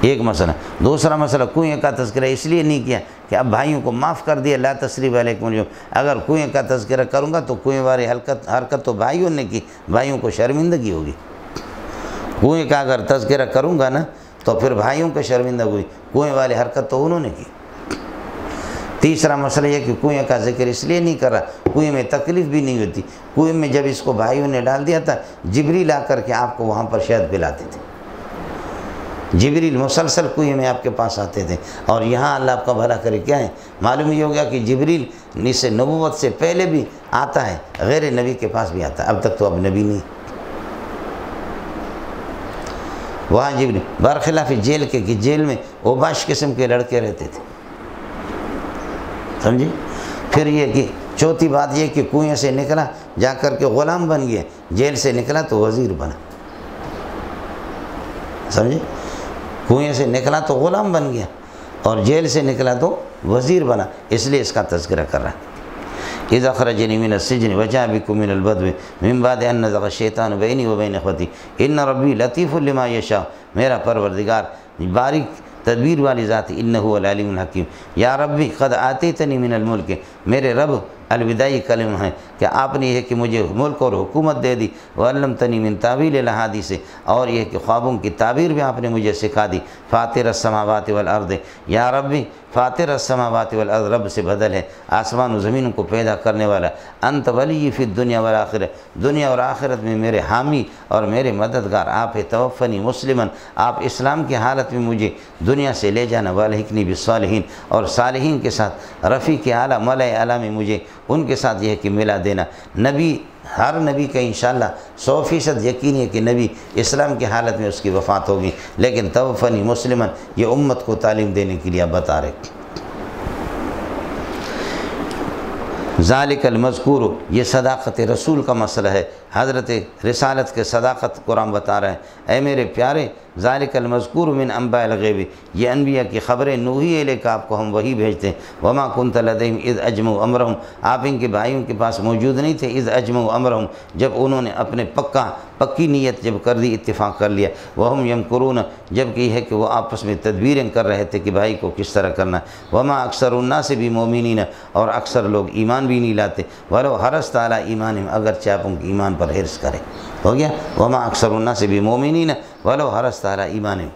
ایک مسئلہ۔ دوسرا مسئلہ کنویں کا تذکرہ اس لیے نہیں کیا کہ اب بھائیوں کو معاف کر دیا، لا تثریب علیکم اليوم، اگر کنویں کا تذکرہ کروں گا تو کنویں والی حرکت تو بھائیوں نے کی، بھائیوں کو شرمندگی ہوگی، کنویں کا اگر تذکرہ کروں گا نا تو پھر بھائیوں کو شرمندہ ہوئی، کنویں والی حرکت تو انہوں نے کی۔ تیسرا مسئلہ یہ کہ کنویں کا ذکر اس لیے نہیں کرا، کنویں میں تکلیف بھی نہیں ہوتی، کنویں میں جب اس کو بھائیوں نے ڈال دیا تھا، جبریل آ کر کے آپ کو وہاں پر شہد پلاتے تھے، جبریل مسلسل کنویں میں آپ کے پاس آتے تھے، اور یہاں اللہ آپ کا بھلا کرے کیا ہے، معلوم یہ ہو گیا کہ جبریل اس نبوت سے پہلے بھی آتا ہے، غیر نبی کے پاس بھی آتا ہے، اب تک تو اب نبی نہیں، وہاں جبریل، برخلاف جیل کے کہ جیل میں اوباش قسم کے لڑکے رہتے تھے، سمجھے؟ پھر یہ کہ چوتھی بات یہ کہ کنویں سے نکلا جا کر کے غلام بن گیا، جیل سے نکلا تو وزیر بنا، سمجھے؟ کنویں سے نکلا تو غلام بن گیا اور جیل سے نکلا تو وزیر بنا، اس لیے اس کا تذکرہ کر رہا ہے۔ اذا خرجنی من السجن وجاء بکم من البدو من بعد ان نزغ الشیطان بینی و بین اخوتی ان ربی لطیف لما یشاء، میرا پروردگار باریک تدبیر والی ذات، انہ هو العلیم الحکیم۔ یا ربی قد آتیتنی من الملک، میرے رب الوداعی کلمہ ہے کہ آپ نے یہ کہ مجھے ملک اور حکومت دے دی، وعلمتنی من تاویل الاحادیث، اور یہ کہ خوابوں کی تعبیر بھی آپ نے مجھے سکھا دی، فاطر السماوات والارض، یا ربی فاطر السماوات والارض، رب سے بدل ہے، آسمان و زمین کو پیدا کرنے والا، انت ولی فی الدنیا والآخرہ، دنیا اور آخرت میں میرے حامی اور میرے مددگار آپ ہے، توفنی مسلمن، آپ اسلام کی حالت میں مجھے دنیا سے لے جانا، والحقنی بالصالحین، اور صالحین کے ساتھ رفیق اعلیٰ ملأ اعلیٰ میں مجھے ان کے ساتھ یہ ہے کہ ملا دینا۔ نبی، ہر نبی کا انشاءاللہ 100% یقین ہے کہ نبی اسلام کی حالت میں اس کی وفات ہوگی، لیکن توفنی مسلمن یہ امت کو تعلیم دینے کے لیے بتا رہے۔ ذالک المذکور، یہ صداقت رسول کا مسئلہ ہے، حضرت رسالت کے صداقت قرآن بتا رہا ہے۔ اے میرے پیارے، ذالک المذکور من انباء الغیب، یہ انبیاء کی خبریں نوحی الیک، آپ کو ہم وہی بھیجتے ہیں۔ وما کنت لدیہم اذ اجمعوا امرہم، آپ ان کے بھائیوں کے پاس موجود نہیں تھے، اذ اجمعوا امرہم، جب انہوں نے اپنے پکی نیت جب کر دی، اتفاق کر لیا، وہم یمکرون، جب کہ یہ ہے کہ وہ آپس میں تدبیریں کر رہے تھے کہ بھائی کو کس طرح کرنا ہے۔ وما اکثر الناس بمؤمنین، اور اکثر لوگ ایمان بھی نہیں لاتے، ولو حرصت علی ایمانہم، اگرچہ آپ ان کے ایمان پر حرص کرے، ہو گیا، وما اکثر الناس بمؤمنین ولو حرصت علی ایمانہم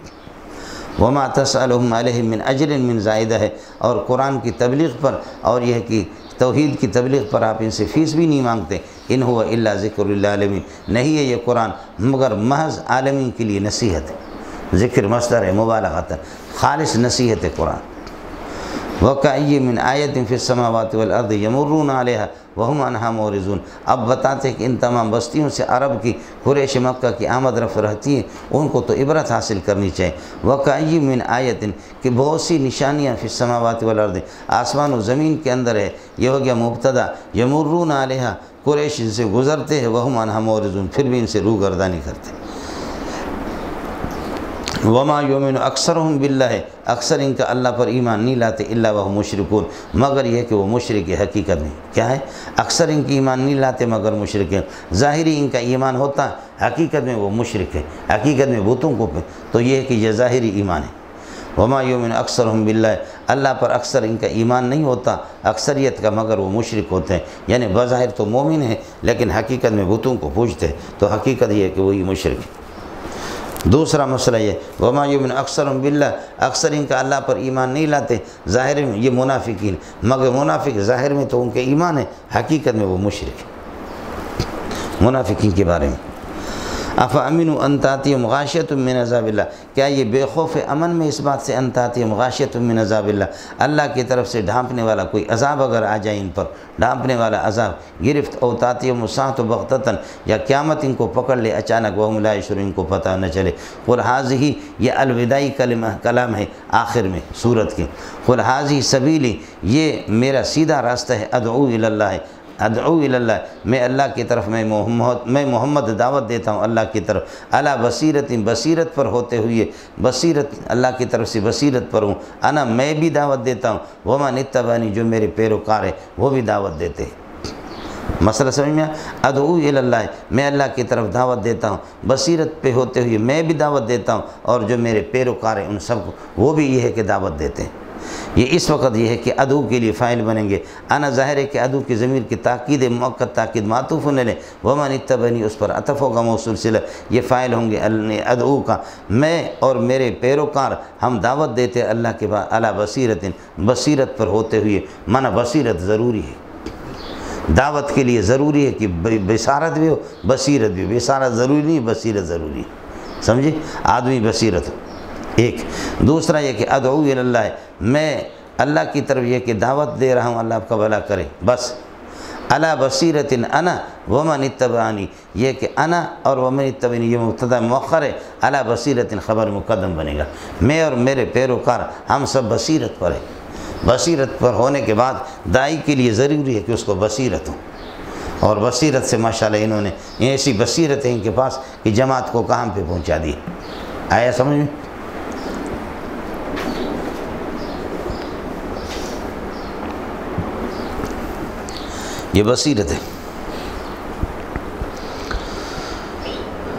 وما تسألہم علیہ من اجر من زائدہ ہے، اور قرآن کی تبلیغ پر اور یہ کہ توحید کی تبلیغ پر آپ ان سے فیس بھی نہیں مانگتے۔ ان ہوا الا ذکر للعالمین، نہیں ہے یہ قرآن مگر محض عالمین کے لیے نصیحت ہے، ذکر مصدر ہے مبالغۃ، خالص نصیحت ہے قرآن۔ وَكَأَيٍّ مِّنْ آیَةٍ فِي السَّمَاوَاتِ وَالْأَرْضِ يَمُرُّونَ عَلَيْهَا وَهُمْ عَنْهَا مُعْرِضُونَ، اب بتاتے کہ ان تمام بستیوں سے عرب کی، قریش مکہ کی آمد رفت رہتی ہے، ان کو تو عبرت حاصل کرنی چاہیے۔ وَكَأَيٍّ مِّنْ آیَةٍ، کہ بہت سی نشانیاں فی السماوات والارض، آسمان و زمین کے اندر ہے، یہ ہو گیا مبتدا، یمرون علیہا، قریش ان سے گزرتے ہیں، وہم عنہا معرضون، پھر بھی ان سے روگردانی کرتے ہیں۔ وما یؤمن اکثرهم باللہ، اکثر ان کا اللہ پر ایمان نہیں لاتے، الا وهم مشرکون، مگر یہ کہ وہ مشرک ہے۔ حقیقت میں کیا ہے؟ اکثر ان کی ایمان نہیں لاتے مگر مشرک ہیں، ظاہری ان کا ایمان ہوتا، حقیقت میں وہ مشرک ہے، حقیقت میں بتوں کو تو یہ ہے کہ یہ ظاہری ایمان ہے۔ وما یؤمن اکثرهم باللہ، اللہ پر اکثر ان کا ایمان نہیں ہوتا اکثریت کا، مگر وہ مشرک ہوتے ہیں، یعنی بظاہر تو مومن ہیں لیکن حقیقت میں بتوں کو پوجتے ہیں، تو حقیقت یہ ہے کہ وہی مشرک ہے۔ دوسرا مسئلہ یہ وما یؤمن اکثرهم باللہ، اکثر ان کا اللہ پر ایمان نہیں لاتے ظاہر میں، یہ منافقین، مگر منافق ظاہر میں تو ان کے ایمان ہے، حقیقت میں وہ مشرک ہے۔ منافقین کے بارے میں افامنوا ان تاتیہم غاشیۃ من عذاب اللہ، کیا یہ بے خوف امن میں اس بات سے ان تاتیہم غاشیۃ من عذاب اللہ، اللہ کی طرف سے ڈھانپنے والا کوئی عذاب اگر آ جائے ان پر، ڈھانپنے والا عذاب، گرفت او تاتیہم الساعۃ بغتۃ، یا قیامت ان کو پکڑ لے اچانک، وہم لا یشعرون، ان کو پتہ نہ چلے۔ قل ھذہ، یہ الوداعی کلام ہے آخر میں سورت کے، قل ھذہ سبیلی، یہ میرا سیدھا راستہ ہے، ادعو الی اللہ، ادعو الی اللہ، میں اللہ کی طرف، میں محمد دعوت دیتا ہوں اللہ کی طرف، علی بصیرت، بصیرت پر ہوتے ہوئے، بصیرت اللہ کی طرف سے بصیرت پر ہوں، انا، میں بھی دعوت دیتا ہوں، ومن اتبعنی، جو میرے پیروکار ہیں وہ بھی دعوت دیتے ہیں۔ مسئلہ سمجھ میں ادعو الی اللہ، میں اللہ کی طرف دعوت دیتا ہوں بصیرت پہ ہوتے ہوئے، میں بھی دعوت دیتا ہوں، اور جو میرے پیروکار ہیں ان سب کو وہ بھی یہ ہے کہ دعوت دیتے ہیں۔ یہ اس وقت یہ ہے کہ ادعو کے لیے فاعل بنیں گے، انا ظاہر ہے کہ ادعو کی ضمیر کی تاکید مؤکد، تاکید معطوف ہونے لیں، ومن اتبعنی، اس پر عطف ہوگا موصول صلہ، یہ فاعل ہوں گے ادعو کا، میں اور میرے پیروکار ہم دعوت دیتے اللہ کے بعد، علی بصیرت، بصیرت پر ہوتے ہوئے، معنی بصیرت ضروری ہے، دعوت کے لیے ضروری ہے کہ بصارت بھی ہو بصیرت بھی، بصارت ضروری نہیں، بصیرت ضروری ہے، سمجھے، آدمی بصیرت ہو، ایک۔ دوسرا یہ کہ ادعو الی اللہ، میں اللہ کی طرف یہ کہ دعوت دے رہا ہوں اللہ آپ کا بھلا کرے، بس، علی بصیرت انا ومن اتبعنی، یہ کہ انا اور ومن اتبعنی یہ مبتدا مؤخر ہے، علی بصیرت خبر مقدم بنے گا، میں اور میرے پیروکار ہم سب بصیرت پر ہیں۔ بصیرت پر ہونے کے بعد داعی کے لیے ضروری ہے کہ اس کو بصیرت ہو، اور بصیرت سے ماشاءاللہ انہوں نے ایسی بصیرت ہے ان کے پاس کہ جماعت کو کہاں پہ پہنچا دی، آیا سمجھ میں؟ یہ بصیرت ہے۔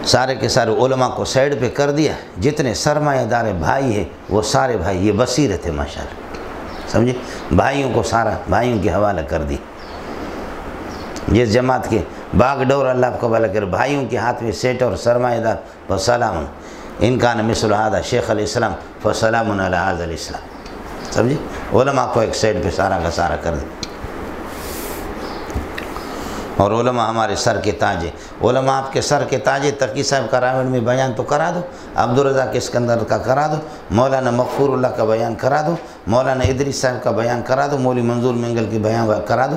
سارے کے سارے علماء کو سائڈ پہ کر دیا، جتنے سرمایہ دار بھائی ہیں وہ سارے بھائی، یہ بصیرت ہے ماشاءاللہ، سمجھے، بھائیوں کو سارا بھائیوں کے حوالہ کر دی، جس جماعت کے باغ ڈور اللہ آپ کو بھلا کرے، بھائیوں کے ہاتھ میں سیٹ اور سرمایہ دار، فسلام ان کان مثل ھذا شیخ الاسلام فسلام علی ھذا الاسلام، سمجھے، علماء کو ایک سائڈ پہ سارا کا سارا کر دی، اور علماء ہمارے سر کے تاج ہیں، علماء آپ کے سر کے تاج ہیں۔ تقی صاحب کا راوڑ میں بیان تو کرا دو، عبدالرزاق اسکندر کا کرا دو، مولانا مغفور اللہ کا بیان کرا دو، مولانا ادریس صاحب کا بیان کرا دو، مولوی منظور منگل کی بیان کرا دو،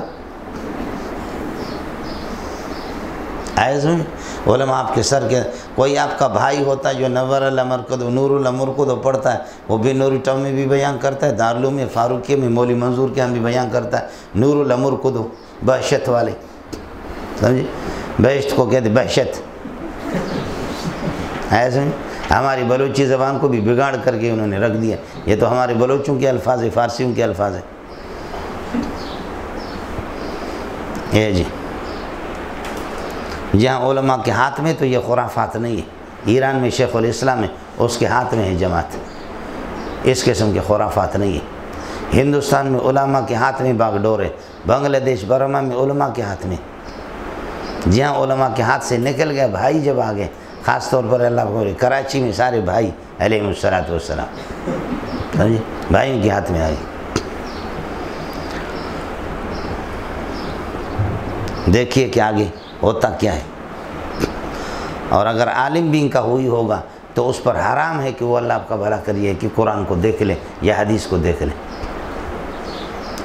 آئے سمجھ، علماء آپ کے سر کے، کوئی آپ کا بھائی ہوتا ہے جو نور المرکد نور المرکد پڑھتا ہے، وہ بھی نوری ٹاؤن میں بھی بیان کرتا ہے، دارالعلوم میں فاروقیہ میں مولوی منظور کے ہم بھی بیان کرتا ہے، نور المرکد بہشت والے، سمجھے، بہشت کو کہتے بہشت، ہے سمجھ، ہماری بلوچی زبان کو بھی بگاڑ کر کے انہوں نے رکھ دیا، یہ تو ہمارے بلوچوں کے الفاظ ہیں، فارسیوں کے الفاظ ہیں، یہ جی، جہاں علماء کے ہاتھ میں تو یہ خرافات نہیں ہے، ایران میں شیخ الاسلام ہے، اس کے ہاتھ میں ہے جماعت، اس قسم کے خرافات نہیں ہے، ہندوستان میں علماء کے ہاتھ میں باغ ڈور ہے، بنگلہ دیش برما میں علماء کے ہاتھ میں، جہاں علماء کے ہاتھ سے نکل گیا، بھائی جب آگے، خاص طور پر اللہ کو کراچی میں سارے بھائی علیہ الصلوۃ والسلام، سمجھے، بھائیوں کے ہاتھ میں آگے، دیکھیے کہ آگے ہوتا کیا ہے، اور اگر عالم بھی ان کا ہوئی ہوگا تو اس پر حرام ہے کہ وہ اللہ آپ کا بھلا کریے کہ قرآن کو دیکھ لے یا حدیث کو دیکھ لے۔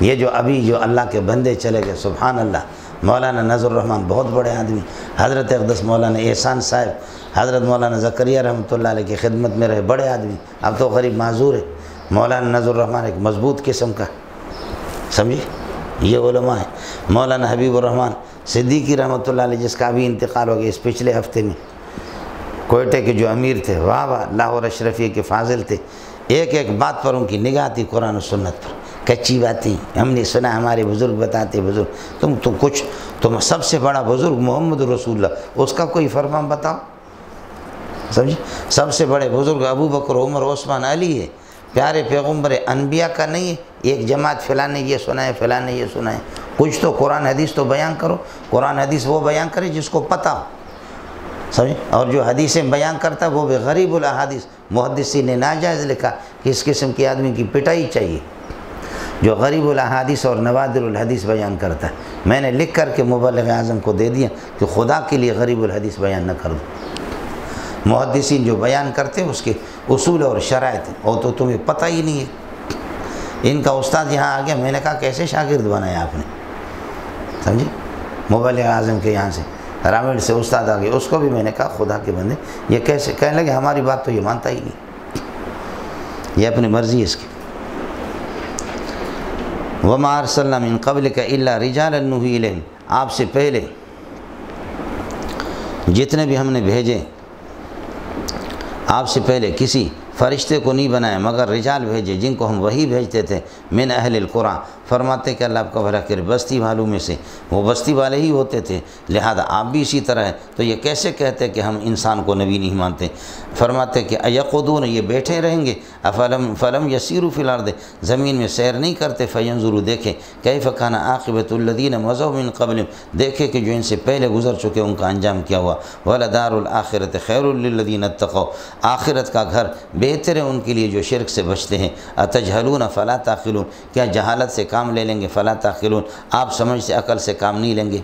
یہ جو ابھی جو اللہ کے بندے چلے گئے، سبحان اللہ، مولانا نذر الرحمن بہت بڑے آدمی، حضرت اقدس مولانا احسان صاحب، حضرت مولانا زکریا رحمۃ اللہ علیہ کی خدمت میں رہے بڑے آدمی، اب تو غریب معذور ہے، مولانا نذر الرحمن ایک مضبوط قسم کا، سمجھے، یہ علماء ہیں۔ مولانا حبیب الرحمن صدیقی رحمۃ اللہ علیہ جس کا بھی انتقال ہو گیا اس پچھلے ہفتے میں، کوئٹے کے جو امیر تھے، واہ واہ، لاہور اشرفیہ کے فاضل تھے، ایک ایک بات پر ان کی نگاہ تھی قرآن و سنت پر، کچی باتیں ہم نے سنا، ہمارے بزرگ بتاتے، بزرگ تم سب سے بڑا بزرگ محمد رسول اللہ، اس کا کوئی فرمان بتاؤ، سمجھے، سب سے بڑے بزرگ ابو بکر عمر عثمان علی ہے، پیارے پیغمبر انبیاء کا نہیں ہے ایک جماعت فلاں نے یہ سنا ہے فلاں نے یہ سنا ہے، کچھ تو قرآن حدیث تو بیان کرو۔ قرآن حدیث وہ بیان کرے جس کو پتہ ہو، سمجھے؟ اور جو حدیثیں بیان کرتا ہے وہ بھی غریب الاحادیث۔ محدثین نے ناجائز لکھا کہ اس قسم کے آدمی کی پٹائی چاہیے جو غریب الاحادیث اور نوادر الحدیث بیان کرتا ہے۔ میں نے لکھ کر کے مبلغ اعظم کو دے دیا کہ خدا کے لیے غریب الحدیث بیان نہ کر دو، محدثین جو بیان کرتے ہیں اس کے اصول اور شرائط اور تو تمہیں پتہ ہی نہیں ہے۔ ان کا استاد یہاں آ گیا، میں نے کہا کیسے شاگرد بنایا آپ نے، سمجھے؟ مبلغ اعظم کے یہاں سے رامیڑ سے استاد آ گئے، اس کو بھی میں نے کہا خدا کے بندے یہ کیسے، کہنے لگے ہماری بات تو یہ مانتا ہی نہیں، یہ اپنی مرضی ہے اس کی۔ وَمَا أَرْسَلْنَا مِن قَبْلِكَ إِلَّا رِجَالًا نُوحِي إِلَيْهِمْ، آپ سے پہلے جتنے بھی ہم نے بھیجے، آپ سے پہلے کسی فرشتے کو نہیں بنائے مگر رجال بھیجے جن کو ہم وہی بھیجتے تھے، من اہل القرآن، فرماتے کہ اللہ آپ کا بھلا کرے بستی والوں میں سے، وہ بستی والے ہی ہوتے تھے، لہذا آپ بھی اسی طرح ہیں، تو یہ کیسے کہتے کہ ہم انسان کو نبی نہیں مانتے؟ فرماتے کہ ایقودون، یہ بیٹھے رہیں گے، فلم یسیروا فی الارض، زمین میں سیر نہیں کرتے، فینظروا، دیکھیں، کیف کان عاقبۃ الذین مضوا من قبلہم، دیکھے کہ جو ان سے پہلے گزر چکے ان کا انجام کیا ہوا، ولدار الآخرۃ خیر للذین اتقوا، آخرت کا گھر بہتر ہے ان کے لیے جو شرک سے بچتے ہیں، اتجہلون فلا تعقلون، کیا جہالت سے کام لے لیں گے، فلا تعقلون، آپ سمجھ سے عقل سے کام نہیں لیں گے۔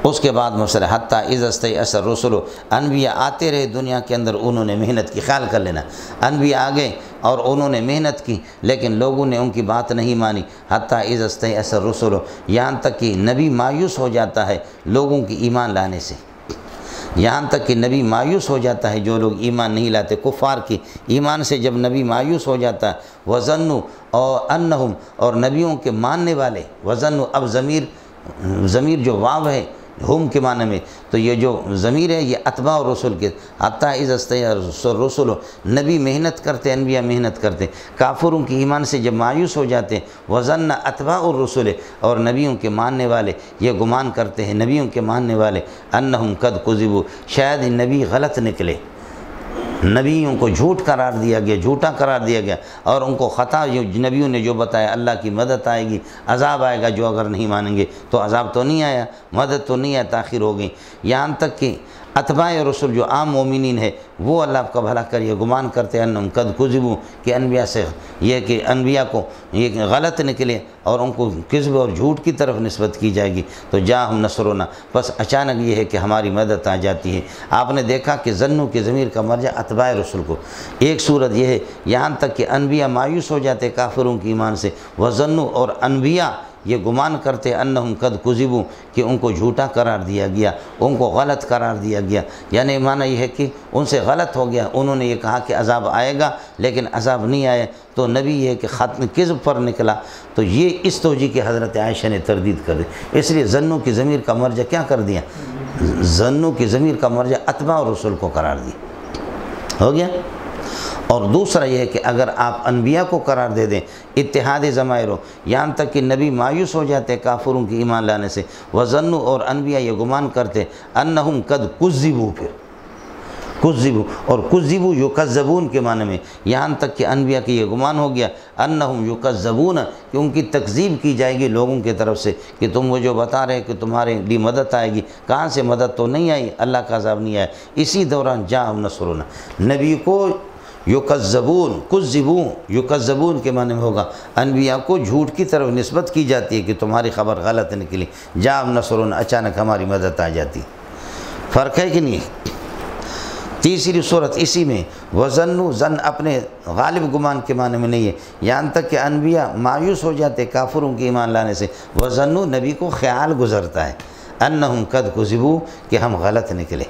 اس کے بعد مسئلہ حتیٰ اذا استیأس الرسل، انبیاء آتے رہے دنیا کے اندر، انہوں نے محنت کی، خیال کر لینا، انبیاء آ گئے اور انہوں نے محنت کی لیکن لوگوں نے ان کی بات نہیں مانی، حتیٰ اذا استیأس الرسل، یہاں تک کہ نبی مایوس ہو جاتا ہے لوگوں کی ایمان لانے سے، یہاں تک کہ نبی مایوس ہو جاتا ہے جو لوگ ایمان نہیں لاتے، کفار کی ایمان سے جب نبی مایوس ہو جاتا ہے، وظنوا اور انہم، اور نبیوں کے ماننے والے، وظنوا، اب ضمیر جو واو ہے ہم کے معنی میں، تو یہ جو ضمیر ہے یہ اتباع الرسل کے، حتیٰ اذا استیأس الرسل، نبی محنت کرتے، انبیاء محنت کرتے، کافروں کی ایمان سے جب مایوس ہو جاتے ہیں، وظن اتباع الرسل، اور نبیوں کے ماننے والے یہ گمان کرتے ہیں، نبیوں کے ماننے والے، انہم قد کذبوا، شاید نبی غلط نکلے، نبیوں کو جھوٹ قرار دیا گیا، جھوٹا قرار دیا گیا، اور ان کو خطا، جو نبیوں نے جو بتایا اللہ کی مدد آئے گی، عذاب آئے گا جو اگر نہیں مانیں گے، تو عذاب تو نہیں آیا، مدد تو نہیں آیا، تاخیر ہو گئی، یہاں تک کہ اتباع رسول جو عام مومنین ہے وہ اللہ آپ کا بھلا کریے گمان کرتے ہیں، انہم قد کذبوا، کہ انبیاء سے یہ کہ انبیاء کو یہ غلط نکلے اور ان کو کذب اور جھوٹ کی طرف نسبت کی جائے گی، تو جاءہم نصرنا، بس اچانک یہ ہے کہ ہماری مدد آ جاتی ہے۔ آپ نے دیکھا کہ ظنوا کی ضمیر کا مرجع اتباع رسول کو، ایک صورت یہ ہے یہاں تک کہ انبیاء مایوس ہو جاتے کافروں کی ایمان سے، وظنوا، اور انبیاء یہ گمان کرتے انہم قد کذبوا، کہ ان کو جھوٹا قرار دیا گیا، ان کو غلط قرار دیا گیا، یعنی معنی یہ ہے کہ ان سے غلط ہو گیا، انہوں نے یہ کہا کہ عذاب آئے گا لیکن عذاب نہیں آیا، تو نبی یہ کہ ختم کذب پر نکلا، تو یہ اس توجہ کی حضرت عائشہ نے تردید کر دی، اس لیے ظنوا کی ضمیر کا مرجع کیا کر دیا، ظنوا کی ضمیر کا مرجع اتباع الرسل کو قرار دیا، ہو گیا۔ اور دوسرا یہ ہے کہ اگر آپ انبیاء کو قرار دے دیں اتحاد ضمائر ہو، یہاں تک کہ نبی مایوس ہو جاتے کافروں کی ایمان لانے سے، وظنوا، اور انبیاء یہ گمان کرتے انہم قد کذبوا، پھر کذبوا، اور کذبوا یکذبون کے معنی میں، یہاں تک کہ انبیاء کی یہ گمان ہو گیا انہم یکذبون، کہ ان کی تکذیب کی جائے گی لوگوں کی طرف سے، کہ تم وہ جو بتا رہے کہ تمہارے لیے مدد آئے گی، کہاں سے مدد تو نہیں آئی، اللہ کا عذاب نہیں آیا۔ اسی دوران جاءہم نصرنا، نبی کو یکذبون، کذبون، یکذبون کے معنی میں ہوگا انبیاء کو جھوٹ کی طرف نسبت کی جاتی ہے کہ تمہاری خبر غلط نکلی، جاءہم نصرنا، اچانک ہماری مدد آ جاتی، فرق ہے کہ نہیں؟ تیسری صورت اسی میں وظنوا، زن اپنے غالب گمان کے معنی میں نہیں ہے، یہاں تک کہ انبیاء مایوس ہو جاتے کافروں کی ایمان لانے سے، وظنوا، نبی کو خیال گزرتا ہے انہم قد کذبوا، کہ ہم غلط نکلے،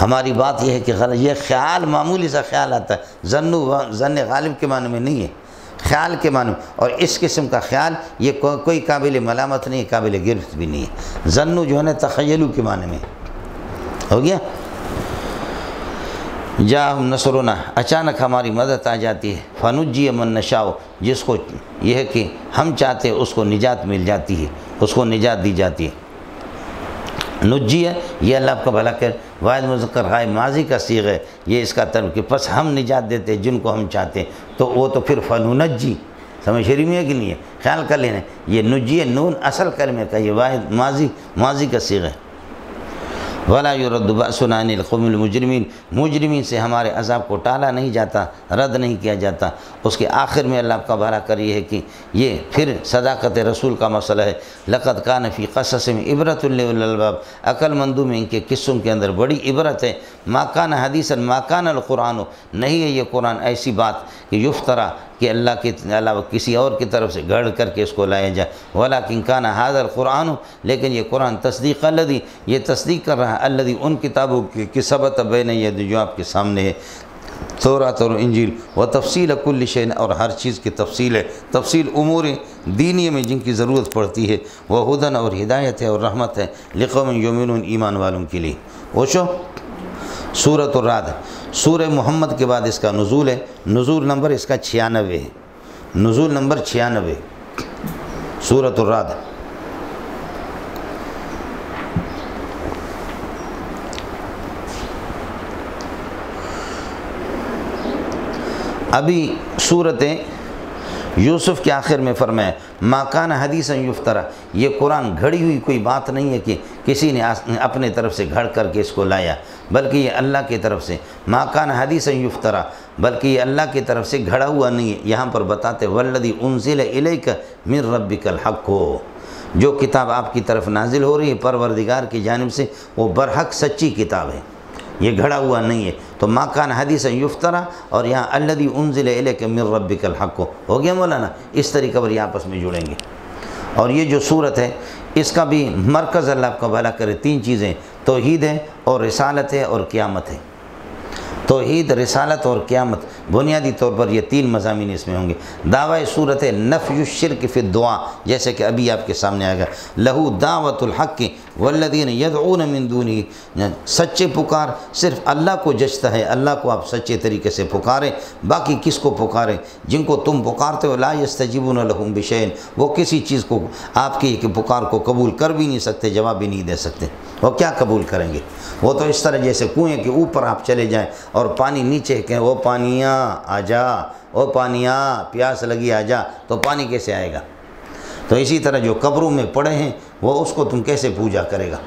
ہماری بات یہ ہے کہ غلط، یہ خیال معمولی سا خیال آتا ہے، ظنوا ظن غالب کے معنی میں نہیں ہے، خیال کے معنی میں، اور اس قسم کا خیال یہ کوئی قابل ملامت نہیں ہے، قابل گرفت بھی نہیں ہے، ظنوا جو ہے نا تخیلو کے معنی میں، ہو گیا۔ جاءہم نصرنا، اچانک ہماری مدد آ جاتی ہے، فنجی من نشاء، جس کو یہ ہے کہ ہم چاہتے ہیں اس کو نجات مل جاتی ہے، اس کو نجات دی جاتی ہے۔ نجی ہے یہ اللہ آپ کا بھلا کر، واحد مذکر غائب ماضی کا صیغہ ہے، یہ اس کا طلب کہ پس ہم نجات دیتے جن کو ہم چاہتے ہیں، تو وہ تو پھر فننجی سمجھ شریف میں ہے کہ نہیں ہے؟ خیال کر لینا یہ نجی نون اصل کلمے کا، یہ واحد ماضی کا صیغہ ہے۔ ولا يرد بأسنا عن القوم المجرمین، مجرمین سے ہمارے عذاب کو ٹالا نہیں جاتا، رد نہیں کیا جاتا۔ اس کے آخر میں اللہ کا بھلا کر یہ ہے کہ یہ پھر صداقت رسول کا مسئلہ ہے۔ لقد کان فی قصصہم عبرۃ لأولی الالباب، عقل مندوں میں ان کے قصوں کے اندر بڑی عبرت ہے۔ ما کان حدیثا ما کان القرآن، نہیں ہے یہ قرآن ایسی بات کہ یفترا کہ اللہ کے علاوہ کسی اور کی طرف سے گھڑ کر کے اس کو لایا جائے، ولیکن کان ھذا القرآن، لیکن یہ قرآن تصدیق الذی، یہ تصدیق کر رہا ہے الذی ان کتابوں کی ثبت بین یدی جو آپ کے سامنے ہے، تورات اور انجیل، و تفصیل کل شیء، اور ہر چیز کی تفصیل ہے، تفصیل امور دینی میں جن کی ضرورت پڑتی ہے، وہ ہدن اور ہدایت ہے اور رحمت ہے، لقوم یؤمنون، ایمان والوں کے لیے۔ وشو سورۃ الرعد، سورہ محمد کے بعد اس کا نزول ہے، نزول نمبر اس کا 96 ہے، نزول نمبر 96 سورۃ الرعد۔ ابھی صورت یوسف کے آخر میں فرمایا ما کان حدیثا یفترا، یہ قرآن گھڑی ہوئی کوئی بات نہیں ہے کہ کسی نے اپنے طرف سے گھڑ کر کے اس کو لایا، بلکہ یہ اللہ کی طرف سے، ما کان حدیثا یفترا، بلکہ یہ اللہ کی طرف سے گھڑا ہوا نہیں ہے۔ یہاں پر بتاتے والذی انزل الیک من ربک الحق، جو کتاب آپ کی طرف نازل ہو رہی ہے پروردگار کی جانب سے، وہ برحق سچی کتاب ہے، یہ گھڑا ہوا نہیں ہے۔ تو ما کان حدیثا یفترا، اور یہاں الذی انزل الیک من ربک الحق ہو گیا مولانا، اس طریقے پر یہ آپس میں جڑیں گے۔ اور یہ جو صورت ہے اس کا بھی مرکز اللہ آپ کا بھلا کرے، 3 چیزیں، توحید ہے اور رسالت ہے اور قیامت ہے۔ توحید، رسالت اور قیامت، بنیادی طور پر یہ 3 مضامین اس میں ہوں گے۔ دعوی صورت ہے نفی الشرک فی الدعاء، جیسے کہ ابھی آپ کے سامنے آئے گا، لہو دعوت الحق والذین یدعون من دونہ، سچے پکار صرف اللہ کو جچتا ہے، اللہ کو آپ سچے طریقے سے پکاریں، باقی کس کو پکاریں؟ جن کو تم پکارتے ہو لا یستجیبون لہم بشیء، وہ کسی چیز کو آپ کی پکار کو قبول کر بھی نہیں سکتے، جواب بھی نہیں دے سکتے، وہ کیا قبول کریں گے؟ وہ تو اس طرح جیسے کنویں کے اوپر آپ چلے جائیں اور پانی نیچے کہ وہ پانیاں آ جا، وہ پانیاں پیاس لگی آ جا، تو پانی کیسے آئے گا؟ تو اسی طرح جو قبروں میں پڑے ہیں وہ اس کو تم کیسے پوجا کرے گا؟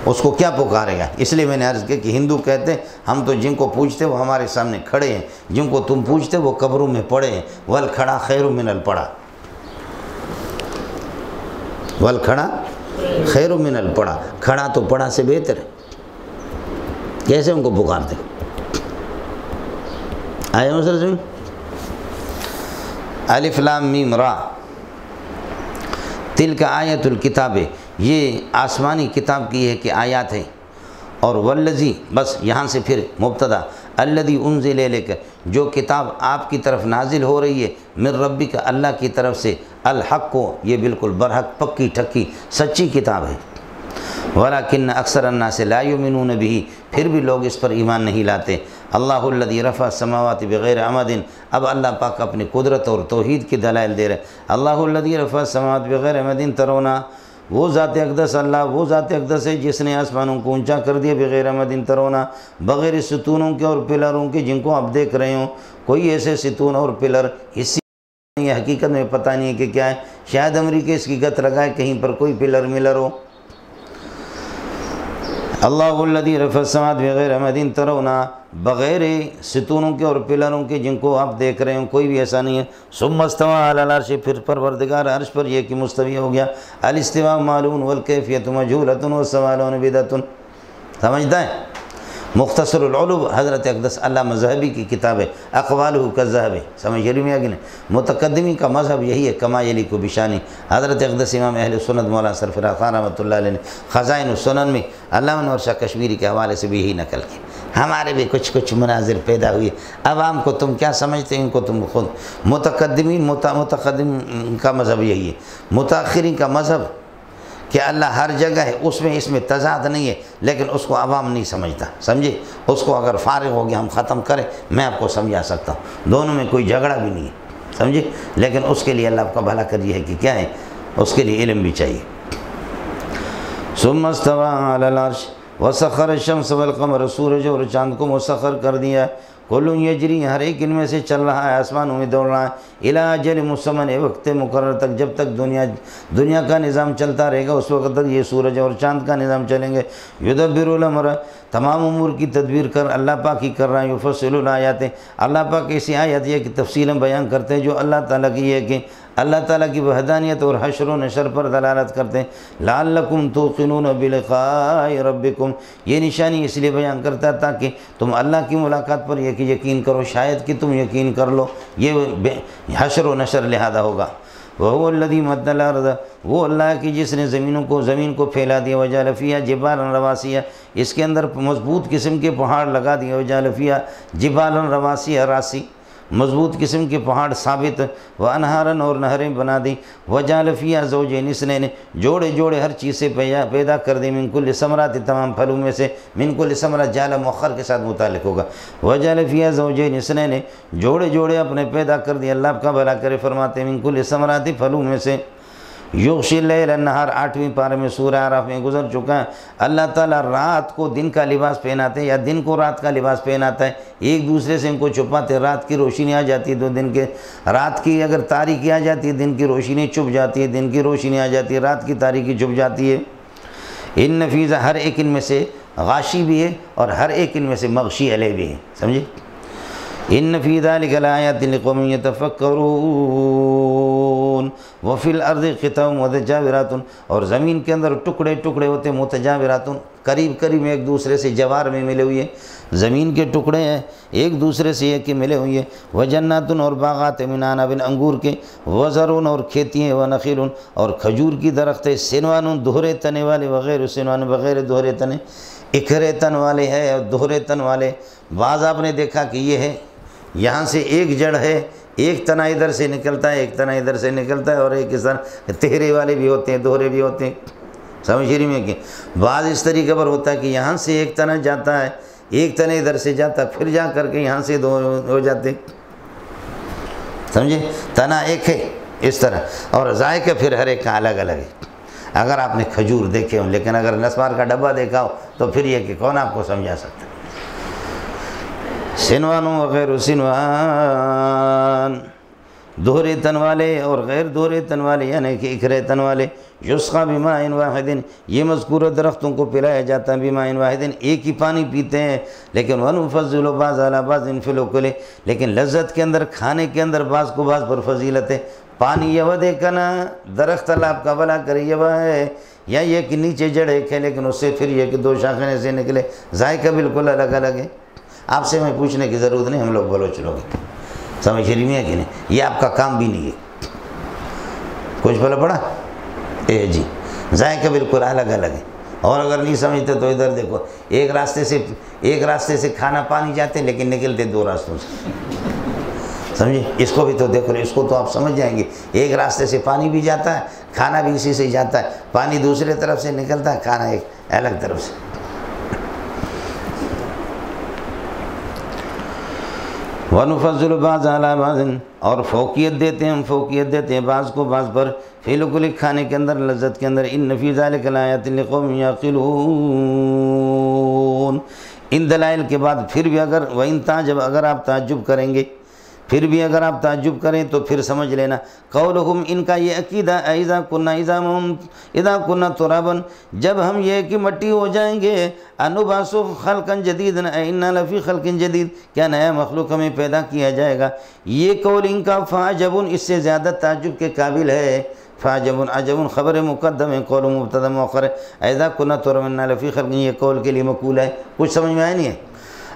اس کو کیا پکارے گا؟ اس لیے میں نے عرض کیا کہ ہندو کہتے ہیں ہم تو جن کو پوجتے وہ ہمارے سامنے کھڑے ہیں، جن کو تم پوجتے وہ قبروں میں پڑے ہیں۔ ول کھڑا خیر من الپڑا، ول کھڑا خیر من الپڑا، کھڑا تو پڑا سے بہتر ہے۔ کیسے ان کو پکارتے؟ آیا مسئلہ سن؟ الف لام میم را، تلک آیت الکتاب، یہ آسمانی کتاب کی ہے کہ آیات ہیں، اور والذی، بس یہاں سے پھر مبتدا، الذی انزل الیک، جو کتاب آپ کی طرف نازل ہو رہی ہے، من ربک، اللہ کی طرف سے، الحق کو، یہ بالکل برحق پکی ٹھکی سچی کتاب ہے۔ ولیکن اکثر الناس لا یؤمنون بہ، پھر بھی لوگ اس پر ایمان نہیں لاتے۔ اللہ الذی رفع السماوات بغیر عمد، اب اللہ پاک اپنی قدرت اور توحید کی دلائل دے رہے۔ اللہ الذی رفع السماوات بغیر عمد ترونہ، وہ ذات اقدس اللہ، وہ ذات اقدس ہے جس نے آسمانوں کو اونچا کر دیا، بغیر عمد ترونہ، بغیر ستونوں کے اور پلروں کے جن کو آپ دیکھ رہے ہوں۔ کوئی ایسے ستون اور پلر حصے نہیں ہے، حقیقت میں پتہ نہیں ہے کہ کیا ہے، شاید امریکہ اس کی گت لگائے کہیں پر کوئی پلر ملر ہو۔ اللہ الذی رفع السماوات بغیر عمد ترونہ، بغیر ستونوں کے اور پلروں کے جن کو آپ دیکھ رہے ہیں، کوئی بھی ایسا نہیں ہے۔ ثم استوى علی العرش، پھر پروردگار عرش پر یہ کہ مستوی ہو گیا۔ الاستواء معلوم والکیفیت مجہولۃ والسؤال بدعۃ، سمجھتا ہے؟ مختصر العلوم حضرت اقدس اللہ مذہبی کی کتاب ہے، اقوالہ کالذہب، سمجھ رہی میں نہیں؟ متقدمی کا مذہب یہی ہے، کما یلیق بشانی۔ حضرت اقدس امام اہل سنت مولانا سرفراز خان رحمۃ اللہ علیہ نے خزائن السنن میں علامہ انور شاہ کشمیری کے حوالے سے بھی یہی نقل کی۔ ہمارے بھی کچھ مناظر پیدا ہوئی، عوام کو تم کیا سمجھتے ہیں، ان کو تم خود متقدمین، متقدم کا مذہب یہی ہے۔ متاخرین کا مذہب کہ اللہ ہر جگہ ہے، اس میں تضاد نہیں ہے، لیکن اس کو عوام نہیں سمجھتا، سمجھے؟ اس کو اگر فارغ ہو گیا ہم ختم کریں، میں آپ کو سمجھا سکتا ہوں، دونوں میں کوئی جھگڑا بھی نہیں ہے، سمجھے؟ لیکن اس کے لیے اللہ آپ کا بھلا کریے ہے کہ کیا ہے، اس کے لیے علم بھی چاہیے۔ ثم استوى علی العرش وسخر الشمس والقمر، سورج اور چاند کو مسخر کر دیا، کل یجری، ہر ایک ان میں سے چل رہا ہے، آسمانوں میں دوڑ رہا ہے، الی اجل مسمى، وقت مقرر تک، جب تک دنیا کا نظام چلتا رہے گا اس وقت تک یہ سورج اور چاند کا نظام چلیں گے۔ یدبر الامر، تمام امور کی تدبیر کر اللہ پاک ہی کر رہا ہے۔ یفصل الآیات، اللہ پاک ایسی آیت یہ کہ تفصیلاً بیان کرتے ہیں جو اللہ تعالیٰ کی ہے کہ اللہ تعالیٰ کی وحدانیت اور حشر و نشر پر دلالت کرتے ہیں۔ لعلکم توقنون بلقاء ربکم، یہ نشانی اس لیے بیان کرتا ہے تاکہ تم اللہ کی ملاقات پر یقین کرو، شاید کہ تم یقین کر لو، یہ حشر و نشر لہذا ہوگا۔ وَهُوَ الَّذِي مَدَّ الْأَرْضَ، وہ اللہ کی جس نے زمین کو پھیلا دیا، وَجَعَلَ فِيهَا جِبَالًا رَوَاسِيَ، اس کے اندر مضبوط قسم کے پہاڑ لگا دیے، وَجَعَلَ فِيهَا جِبَالًا رَوَاسِيَ، راسی مضبوط قسم کے پہاڑ ثابت، وَأَنْهَارًا، اور نہریں بنا دی، وَجَعَلَ فِيهَا زَوْجَيْنِ اثْنَيْنِ، جوڑے ہر چیز سے پیدا کر دی، مِن كُلِّ ثمرات، تمام پھلوں میں سے، مِن كُلِّ ثمرات جعل مؤخر کے ساتھ متعلق ہوگا، وَجَعَلَ فِيهَا زَوْجَيْنِ اثْنَيْنِ، جوڑے اپنے پیدا کر دی، اللہ کا بھلا کرے، فرماتے مِن كُلِّ ثمرات، پھلوں میں سے، یغشی اللیل النہار، 8ویں پارے میں سورہ اعراف میں گزر چکا ہے، اللہ تعالیٰ رات کو دن کا لباس پہناتے ہیں یا دن کو رات کا لباس پہناتا ہے، ایک دوسرے سے ان کو چھپاتے، رات کی روشنی آ جاتی ہے تو دن کے، رات کی اگر تاریکی آ جاتی ہے دن کی روشنی چھپ جاتی ہے، دن کی روشنی آ جاتی ہے رات کی تاریکی چھپ جاتی ہے۔ ان فی ذالک، ہر ایک ان میں سے غاشی بھی ہے اور ہر ایک ان میں سے مغشی علیہ بھی ہے، سمجھے؟ ان فی ذالک لآیات لقوم یتفکرون وفی الارض قطع متجاورات، اور زمین کے اندر ٹکڑے ہوتے ہیں، متجاورات، قریب ایک دوسرے سے جوار میں ملے ہوئے، زمین کے ٹکڑے ہیں ایک دوسرے سے ایک ملے ہوئے ہیں، وجنات، اور باغات من عنب، انگور کے، وزرون، اور کھیتی ہیں، ونخیل، اور کھجور کی درخت ہے، سنوان، دوہرے تنے والے، وغیر سنوان، بغیر دوہرے تنے، اکھرے تن والے ہے اور دوہرے تن والے، بعض آپ نے دیکھا کہ یہ ہے یہاں سے ایک جڑ ہے، ایک تنا ادھر سے نکلتا ہے، ایک تنا ادھر سے نکلتا ہے، اور ایک اس طرح تہرے والے بھی ہوتے ہیں، دوہرے بھی ہوتے ہیں، سمجھ رہی میں کہ بعض اس طریقے پر ہوتا ہے کہ یہاں سے ایک تنا جاتا ہے، ایک تنا ادھر سے جاتا ہے، پھر جا کر کے یہاں سے دو ہو جاتے، سمجھے؟ تنا ایک ہے اس طرح، اور ذائقہ پھر ہر ایک کا الگ ہے۔ اگر آپ نے کھجور دیکھے ہوں، لیکن اگر نسوار کا ڈبہ دیکھا ہو تو پھر یہ کہ کون آپ کو سمجھا سکتا ہے؟ سنوان وغیر سنوان، دوہرے تن والے اور غیر دوہرے تن والے، یعنی کہ اکھرے تن والے، یسقی بماء واحد، یہ مذکورہ درختوں کو پلایا جاتا ہے، بماء واحد، ایک ہی پانی پیتے ہیں، لیکن ونفضل بعض علی بعض فی الاکل، لیکن لذت کے اندر، کھانے کے اندر بعض کو بعض پر فضیلت ہے۔ پانی یہ دے کنا، درخت اللہ آپ کا بھلا کرے یہ ہے، یا یہ کہ نیچے جڑ ایک ہے لیکن اس سے پھر یہ کہ دو شاخیں سے نکلے، ذائقہ بالکل الگ ہے۔ آپ سے میں پوچھنے کی ضرورت نہیں، ہم لوگ بلوچ لوگ ہیں، سمجھ رہی میں کہ نہیں؟ یہ آپ کا کام بھی نہیں ہے، کچھ بھلا پڑا جی، ذائقہ بالکل الگ ہے۔ اور اگر نہیں سمجھتے تو ادھر دیکھو، ایک راستے سے کھانا پانی جاتے ہیں لیکن نکلتے دو راستوں سے، سمجھے؟ اس کو بھی تو دیکھو، اس کو تو آپ سمجھ جائیں گے، ایک راستے سے پانی بھی جاتا ہے، کھانا بھی اسی سے جاتا ہے، پانی دوسرے طرف سے نکلتا ہے، کھانا ایک الگ طرف سے۔ وَنُفَضِّلُ بَعْضَ عَلَى بَعْضٍ، اور فوقیت دیتے ہیں بعض کو بعض پر، فی الکل، کھانے کے اندر، لذت کے اندر، ان فی ذالک لآیات لقوم یعقلون، ان دلائل کے بعد پھر بھی اگر وَإِن تَعْجَبْ، اگر آپ تعجب کریں گے، پھر بھی اگر آپ تعجب کریں تو پھر سمجھ لینا، قولہم، ان کا یہ عقیدہ، اذا کنا ترابا، جب ہم یہ کہ مٹی ہو جائیں گے، انبعث خلقا جدیدا انا لفی خلق جدید، کیا نیا مخلوق ہمیں پیدا کیا جائے گا، یہ قول ان کا فعجب، اس سے زیادہ تعجب کے قابل ہے، فعجب عجب، خبر مقدم ہے، قول مبتدا مؤخر ہے، اذا کنا ترابا انا لفی خلق، یہ قول کے لیے مقول ہے، کچھ سمجھ میں آیا نہیں ہے؟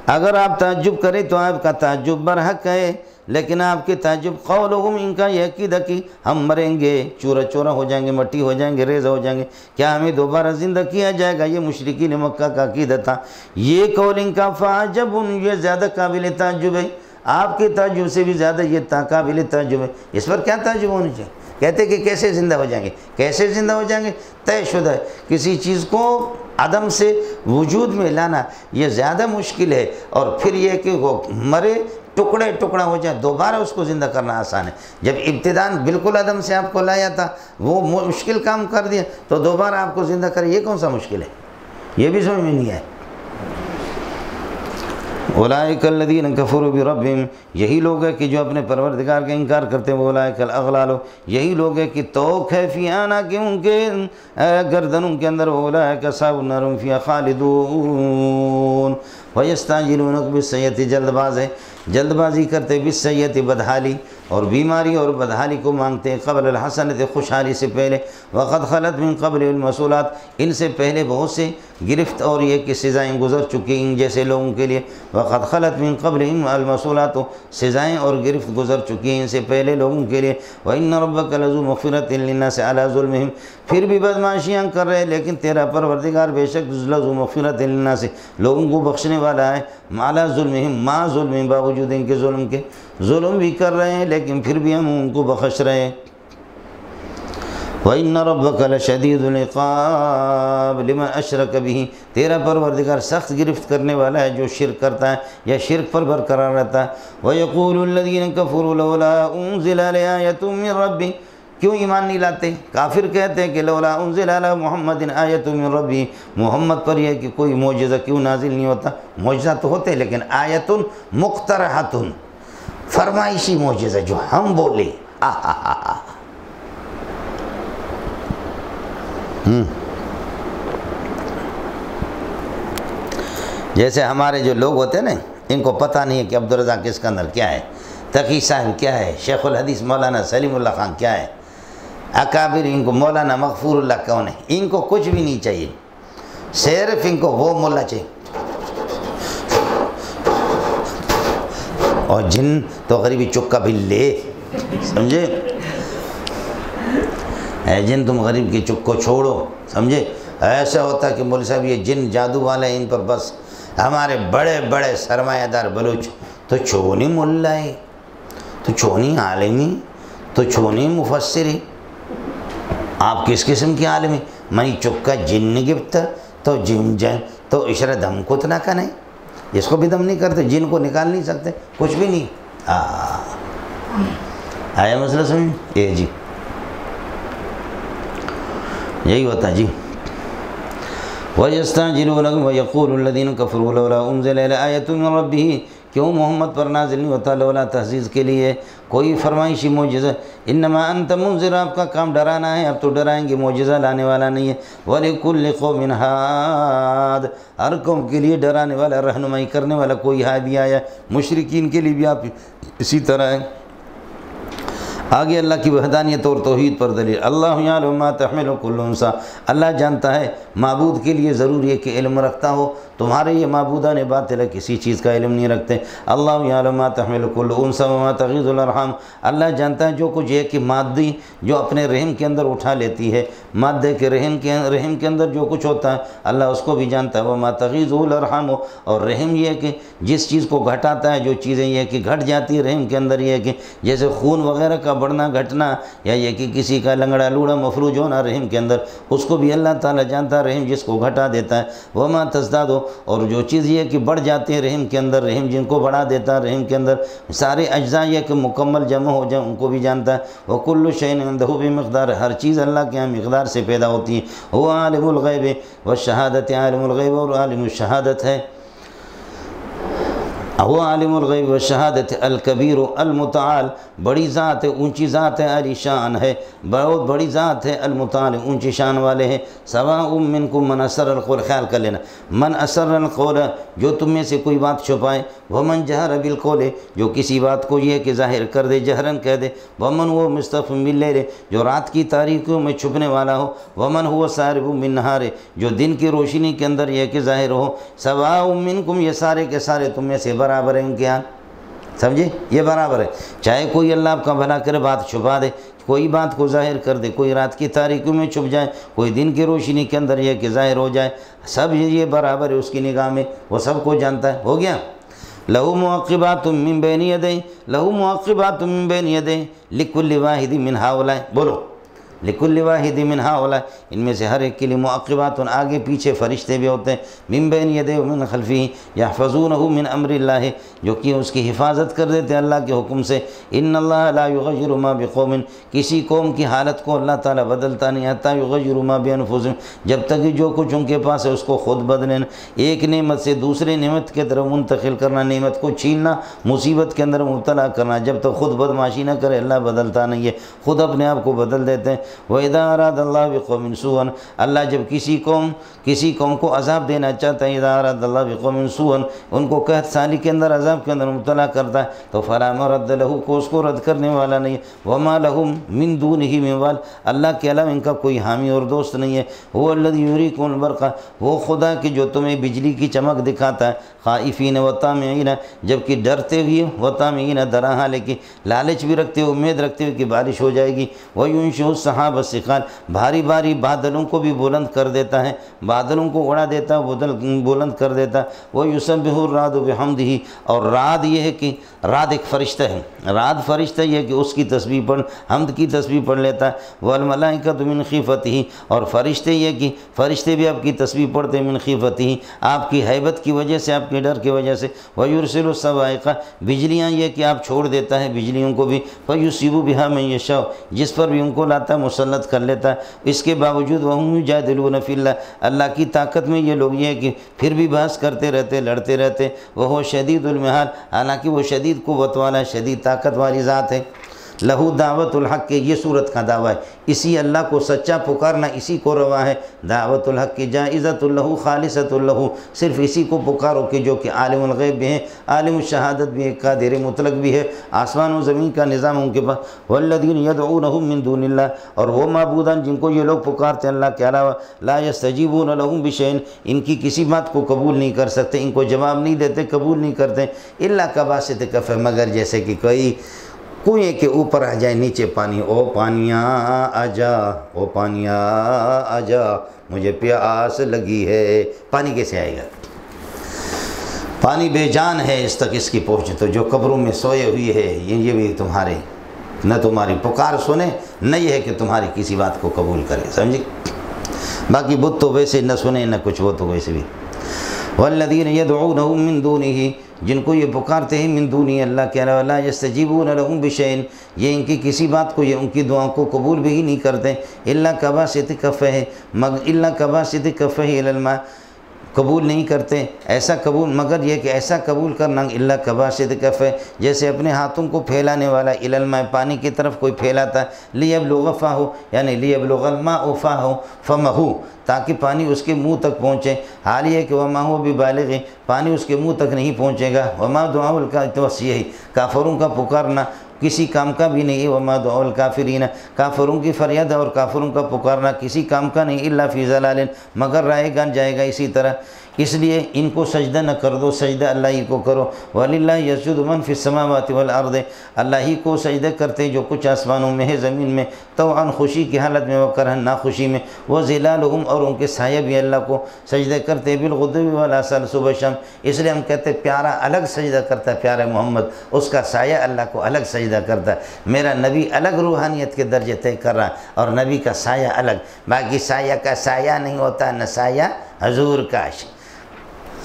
اگر آپ تعجب کریں تو آپ کا تعجب برحق ہے، لیکن آپ کے تعجب، قولہم، ان کا یہ عقیدہ کہ ہم مریں گے، چورا چورا ہو جائیں گے، مٹی ہو جائیں گے، ریزہ ہو جائیں گے، کیا ہمیں دوبارہ زندہ کیا جائے گا، یہ مشرکین مکہ کا عقیدہ تھا، یہ قول ان کا فعجب، یہ زیادہ قابل تعجب ہے، آپ کے تعجب سے بھی زیادہ یہ قابل تعجب ہے، اس پر کیا تعجب ہونی چاہیے؟ کہتے کہ کیسے زندہ ہو جائیں گے، کیسے زندہ ہو جائیں گے؟ طے شدہ ہے، کسی چیز کو عدم سے وجود میں لانا یہ زیادہ مشکل ہے، اور پھر یہ کہ وہ مرے ٹکڑے ٹکڑا ہو جائے دوبارہ اس کو زندہ کرنا آسان ہے۔ جب ابتداً بالکل عدم سے آپ کو لایا تھا، وہ مشکل کام کر دیا، تو دوبارہ آپ کو زندہ کرے یہ کون سا مشکل ہے؟ یہ بھی سمجھ میں نہیں آئے۔ اولئک الذین کفروا بربہم، یہی لوگ ہیں کہ جو اپنے پروردگار کا انکار کرتے ہیں، اولئک الاغلال، یہی لوگ ہیں کہ توق ہے فی اعناقہم کے گردنوں کے اندر، اولئک اصحاب النار هم فیہا خالدون ویستعجلونک بالسیئۃ، جلد بازی کرتے بالسیئۃ بدحالی اور بیماری اور بدحالی کو مانگتے ہیں، قبل الحسنۃ خوشحالی سے پہلے، وقد خلت من قبل المسولات، ان سے پہلے بہت سے گرفت اور یہ کہ سزائیں گزر چکی ان جیسے لوگوں کے لیے، وقد خلت من قبلہم المسولات، سزائیں اور گرفت گزر چکی ہیں ان سے پہلے لوگوں کے لیے، وَإِنَّ رَبَّكَ لَذُو مَغْفِرَةٍ لِلنَّاسِ عَلَىٰ ظُلْمِهِمْ، پھر بھی بدمعاشیاں کر رہے لیکن تیرا پروردگار بے شک لَذُو مَغْفِرَةٍ لِلنَّاسِ لوگوں کو بخشنے والا ہے، عَلَىٰ ظُلْمِهِمْ مَا ظُلْمِهِمْ باوجود ان کے ظلم کے، ظلم بھی کر رہے ہیں لیکن پھر بھی ہم ان کو بخش رہے ہیں۔ وَإِنَّ رَبَّكَ لَشَدِيدُ الْعِقَابِ لِمَنْ أَشْرَكَ بِهِ، تیرا پروردگار سخت گرفت کرنے والا ہے جو شرک کرتا ہے یا شرک پر برقرار رہتا ہے۔ وَيَقُولُ الَّذِينَ كَفَرُوا لَوْلَا أُنزِلَ عَلَيْهِ آيَةٌ مِّن رَّبِّهِ، کیوں ایمان نہیں لاتے؟ کافر کہتے ہیں کہ لولا انزل علی محمد آیۃ من ربی، محمد پر یہ کہ کوئی معجزہ کیوں نازل نہیں ہوتا؟ معجزہ تو ہوتے لیکن آیۃ مقترحۃ، فرمائشی معجزہ جو ہم بولے۔ جیسے ہمارے جو لوگ ہوتے ہیں نا، ان کو پتہ نہیں ہے کہ عبدالرزاق اسکندر کیا ہے، تقی صاحب کیا ہے، شیخ الحدیث مولانا سلیم اللہ خان کیا ہے، اکابر ان کو مولانا مغفور اللہ کون ہے، ان کو کچھ بھی نہیں چاہیے، صرف ان کو وہ مولا چاہیے۔ اور جن تو غریبی چکا بھی لے، سمجھے؟ اے جن تم غریب کی چک کو چھوڑو، سمجھے؟ ایسا ہوتا کہ مولوی صاحب یہ جن جادو والے ہیں، ان پر بس ہمارے بڑے بڑے سرمایہ دار بلوچ تو چھونی ملا ہے، تو چھونی عالمی، تو چھونی مفسری، آپ کس قسم کی عالمی؟ منی چکا جن گفت تو جن جن تو اشرا دم کو تو نہ کنے، اس کو بھی دم نہیں کرتے، جن کو نکال نہیں سکتے، کچھ بھی نہیں۔ آیا مسئلہ سمجھ؟ یہ جی یہی ہوتا جی۔ وَيَسْتَعْجِلُونَكُمْ وَيَقُولُ الَّذِينَ كَفَرُوا لَوْلَا أُنزِلَ إِلَيْهِ آيَةٌ مِّن رَّبِّهِ، کیوں محمد پر نازل نہیں ہوتا لولا تحزیز کے لیے کوئی فرمائشی معجزہ؟ انما انت منذر، آپ کا کام ڈرانا ہے، اب تو ڈرائیں گے، معجزہ لانے والا نہیں ہے۔ وَلِكُلِّ قَوْمٍ هَادٍ، ہر قوم کے لیے ڈرانے والا رہنمائی کرنے والا کوئی ہادی آیا، مشرکین کے لیے بھی آپ اسی طرح ہے۔ آگے اللہ کی وحدانیت اور توحید پر دلیل، اللہ یعلم ما تحمل کل انثی، اللہ جانتا ہے، معبود کے لیے ضروری ہے کہ علم رکھتا ہو، تمہارے یہ معبودان باطل ہے کسی چیز کا علم نہیں رکھتے۔ اللہ یعلم ما تحمل کل انثی وما تغیض الارحام، اللہ جانتا ہے جو کچھ ہے کہ مادی جو اپنے رحم کے اندر اٹھا لیتی ہے، مادے کے رحم کے اندر جو کچھ ہوتا ہے اللہ اس کو بھی جانتا ہے۔ وما تغیض الارحام، اور رحم یہ ہے کہ جس چیز کو گھٹاتا ہے، جو چیزیں یہ کہ گھٹ جاتی ہے رحم کے اندر، یہ ہے کہ جیسے خون وغیرہ کا بڑھنا گھٹنا، یا یہ کہ کسی کا لنگڑا لوڑا مفلوج ہونا رحم کے اندر، اس کو بھی اللہ تعالیٰ جانتا ہے، رحم جس کو گھٹا دیتا ہے۔ وما تزداد، اور جو چیز یہ کہ بڑھ جاتے ہیں رحم کے اندر، رحم جن کو بڑھا دیتا ہے رحم کے اندر، سارے اجزاء یہ کہ مکمل جمع ہو جائیں ان کو بھی جانتا ہے۔ وکل شیء عنده بمقدار، ہر چیز اللہ کے یہاں مقدار سے پیدا ہوتی ہے۔ وہ عالم الغیب والشہادت، عالم الغیب اور عالم الشہادت ہے۔ وہ عالم الغیب والشہادت الکبیر المتعال، بڑی ذات ہے، اونچی ذات ہے، علی شان ہے، بہت بڑی ذات ہے، المتعال اونچی شان والے ہیں۔ سواء منکم من اسر القول، خیال کر لینا، من اسر القول جو تم میں سے کوئی بات چھپائے، ومن جہر بالقول جو کسی بات کو یہ کہ ظاہر کر دے، جہرن کہہ دے، ومن وہ مستخف باللیل جو رات کی تاریکیوں میں چھپنے والا ہو، ومن هو سارب بالنہار جو دن کی روشنی کے اندر یہ کہ ظاہر ہو۔ سواء منکم، یہ سارے کے سارے تم میں سے برابر ہیں کیا؟ سمجھے؟ یہ برابر ہے، چاہے کوئی اللہ آپ کا بھلا کرے بات چھپا دے، کوئی بات کو ظاہر کر دے، کوئی رات کی تاریکیوں میں چھپ جائے، کوئی دن کی روشنی کے اندر یہ کہ ظاہر ہو جائے، سب یہ برابر ہے اس کی نگاہ میں، وہ سب کو جانتا ہے۔ ہو گیا؟ لہو معقبات من بین یدیہ، لہو معقبات من بین یدیہ لکل واحد من ہؤلاء، بولو لکل واحد من ہؤلاء، ان میں سے ہر ایک کے لیے معقبات، آگے پیچھے فرشتے بھی ہوتے ہیں، من بین یدیہ ومن خلفہ یحفظونہ من امر اللہ، جو کہ اس کی حفاظت کر دیتے ہیں اللہ کے حکم سے۔ ان اللہ لا یغیر ما بقوم، کسی قوم کی حالت کو اللہ تعالیٰ بدلتا نہیں، حتی یغیروا ما بانفسہم، جب تک کہ جو کچھ ان کے پاس ہے اس کو خود بدلیں۔ ایک نعمت سے دوسرے نعمت کی طرف منتقل کرنا، نعمت کو چھیننا، مصیبت کے اندر مبتلا کرنا، جب تک خود بدمعاشی نہ کرے اللہ بدلتا نہیں ہے، خود اپنے آپ کو بدل دیتے ہیں۔ وَإِذَا أَرَادَ اللَّهُ بِقَوْمٍ سُوءًا، اللہ جب کسی قوم کو عذاب دینا چاہتا ہے، اِذَا أَرَادَ اللَّهُ بِقَوْمٍ سُوءًا، ان کو قحط سالی کے اندر عذاب کے اندر مبتلا کرتا ہے، تو فَلَا مَرَدَّ لَهُ، کو اس کو رد کرنے والا نہیں ہے۔ وَمَا لَهُم مِّن دُونِهِ مِن وَالٍ، اللہ کے علاوہ ان کا کوئی حامی اور دوست نہیں ہے۔ هُوَ الَّذِي يُرِيكُمُ الْبَرْقَ، وہ خدا کہ جو تمہیں بجلی کی چمک دکھاتا ہے، خائفین و طامعین، جبکہ ڈرتے ہوئے، و طامعین ڈرا حالانکہ لالچ بھی رکھتے ہوئے، امید رکھتے ہوئے کہ بارش ہو جائے گی۔ وَيُنشِئُ السَّحَابَ الثِّقَالَ، بھاری بھاری بادلوں کو بھی بلند کر دیتا ہے، بادلوں کو اڑا دیتا ہے، بلند کر دیتا ہے۔ وَيُسَبِّحُ الرَّعْدُ بِحَمْدِهِ، اور رعد یہ ہے کہ رعد ایک فرشتہ ہے، رعد فرشتہ یہ ہے کہ اس کی تسبیح پڑھ، حمد کی تسبیح پڑھ لیتا ہے۔ وَالْمَلَائِكَةُ مِنْ خِیفَتِهِ، اور فرشتے یہ کہ فرشتے بھی آپ کی تسبیح پڑھتے ہیں، من خیفتہ، آپ کی ہیبت کی وجہ سے، آپ کے ڈر کی وجہ سے۔ وَيُرْسِلُ الصَّوَاعِقَ، بجلیاں یہ کہ آپ چھوڑ دیتا ہے بجلیوں کو بھی، فَيُصِيبُ بِهَا مَن يَشَاءُ، جس پر بھی ان کو لاتا ہے مسلط کر لیتا ہے۔ اس کے باوجود وَهُمْ يُجَادِلُونَ فِي اللَّهِ، اللہ کی طاقت میں یہ لوگ یہ ہے کہ پھر بھی بحث کرتے رہتے، لڑتے رہتے۔ وَهُوَ شَدِيدُ الْمِحَالِ، حالانکہ وہ شدید قوت والا ہے، شدید طاقت والی ذات ہے۔ لہو دعوت الحق، یہ صورت کا دعویٰ ہے، اسی اللہ کو سچا پکارنا اسی کو روا ہے۔ دعوت الحق کی جائزت لہو خالصۃ لہو، صرف اسی کو پکارو کہ جو کہ عالم الغیب بھی ہے، عالم الشہادت بھی ہے، قادر مطلق بھی ہے، آسمان و زمین کا نظام ان کے پاس۔ والذین یدعونہم من دون اللہ، اور وہ معبودان جن کو یہ لوگ پکارتے ہیں اللہ کے علاوہ، لا یستجیبون لہم بشیء، ان کی کسی بات کو قبول نہیں کر سکتے، ان کو جواب نہیں دیتے، قبول نہیں کرتے، الا کباسط کفہ، مگر جیسے کہ کوئی کنویں کے اوپر آ جائے نیچے پانی، او پانیاں آ جا، او پانیاں آ جا، مجھے پیاس لگی ہے۔ پانی کیسے آئے گا؟ پانی بے جان ہے، اس تک اس کی پہنچ تو جو قبروں میں سوئے ہوئی ہے، یہ بھی تمہارے نہ تمہاری پکار سنے، نہ یہ ہے کہ تمہاری کسی بات کو قبول کرے، سمجھی؟ باقی بت تو ویسے نہ سنے نہ کچھ، وہ تو ویسے بھی۔ والذین یدعونہم من دونہ، جن کو یہ پکارتے ہیں من دونی، اللہ کے علاوہ، لا یستجیبون لہم بشیء، یہ ان کی کسی بات کو، یہ ان کی دعاؤں کو قبول بھی نہیں کرتے، الا کباسط کفہ، الا کباسط کفہ الی الماء، قبول نہیں کرتے ایسا قبول، مگر یہ کہ ایسا قبول کرنا، الا کباسط کفہ، جیسے اپنے ہاتھوں کو پھیلانے والا، الی الماء، پانی کی طرف کوئی پھیلاتا ہے، لیبلغ فاہ، یعنی لیبلغ الماء فاہ فمہ، تاکہ پانی اس کے منہ تک پہنچے، حال یہ کہ وما هو ببالغ، پانی اس کے منہ تک نہیں پہنچے گا۔ وما دعاء الکافرین، کافروں کا پکارنا کسی کام کا بھی نہیں ہے۔ وما دعاء الکافرین، کافروں کی فریاد اور کافروں کا پکارنا کسی کام کا نہیں، الا فی ضلال، مگر رائے گان جائے گا اسی طرح۔ اس لیے ان کو سجدہ نہ کر دو، سجدہ اللہ ہی کو کرو۔ وَلِلَّهِ يَسْجُدُ مَن فِي السَّمَاوَاتِ وَالْأَرْضِ، اللہ ہی کو سجدہ کرتے جو کچھ آسمانوں میں ہے، زمین میں، طوعاً خوشی کی حالت میں، وکرہاً ناخوشی میں۔ وَظِلَالُهُمْ، اور ان کے سایہ بھی اللہ کو سجدہ کرتے، بِالْغُدُوِّ وَالْآصَالِ، صبح شام۔ اس لیے ہم کہتے ہیں پیارا الگ سجدہ کرتا ہے، پیارا محمد، اس کا سایہ اللہ کو الگ سجدہ کرتا ہے۔ میرا نبی الگ روحانیت کے درجے طے کر رہا ہے، اور نبی کا سایہ الگ، باقی سایہ کا سایہ نہیں ہوتا، نہ سایہ حضور کا،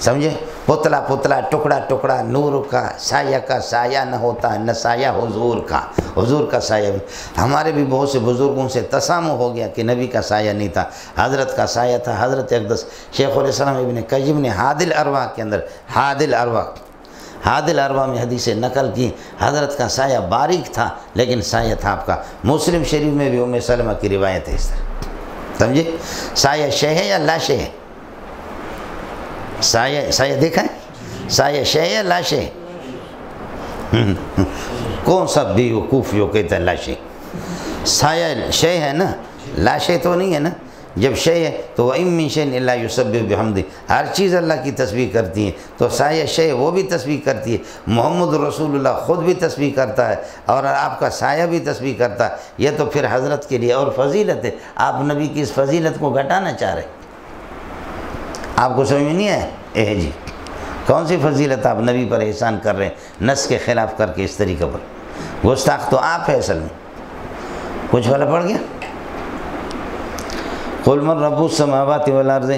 سمجھے؟ پتلا پتلا ٹکڑا ٹکڑا نور کا سایہ کا سایہ نہ ہوتا، نہ سایہ حضور کا، حضور کا سایہ بھی۔ ہمارے بھی بہت سے بزرگوں سے تسامح ہو گیا کہ نبی کا سایہ نہیں تھا، حضرت کا سایہ تھا۔ حضرت اقدس شیخ الاسلام ابن قیم نے حاد الارواح کے اندر، حاد الارواح میں حدیث نقل کی، حضرت کا سایہ باریک تھا لیکن سایہ تھا آپ کا۔ مسلم شریف میں بھی ام سلمہ کی روایت ہے اس طرح، سمجھے؟ سایہ شے ہے یا لاشے ہے؟ سایہ دیکھا ہے؟ سایہ شے یا لاشے؟ کون سا بیوقوف جو کہتا ہے لاشے؟ سایہ شے ہے نا، لاشے تو نہیں ہے نا۔ جب شے ہے تو وَإِن مِّن شَيْءٍ إِلَّا يُسَبِّحُ بِحَمْدِهِ، ہر چیز اللہ کی تسبیح کرتی ہے، تو سایہ شے وہ بھی تسبیح کرتی ہے۔ محمد رسول اللہ خود بھی تسبیح کرتا ہے، اور آپ کا سایہ بھی تسبیح کرتا ہے۔ یہ تو پھر حضرت کے لیے اور فضیلت ہے، آپ نبی کی اس فضیلت کو گھٹانا چاہ رہے ہیں۔ آپ کو سمجھ میں نہیں آئے؟ جی کون سی فضیلت آپ نبی پر احسان کر رہے ہیں نص کے خلاف کر کے اس طریقے پر؟ گستاخ تو آپ ہے اصل میں۔ کچھ والا پڑ گیا؟ قل من رب السماوات والارض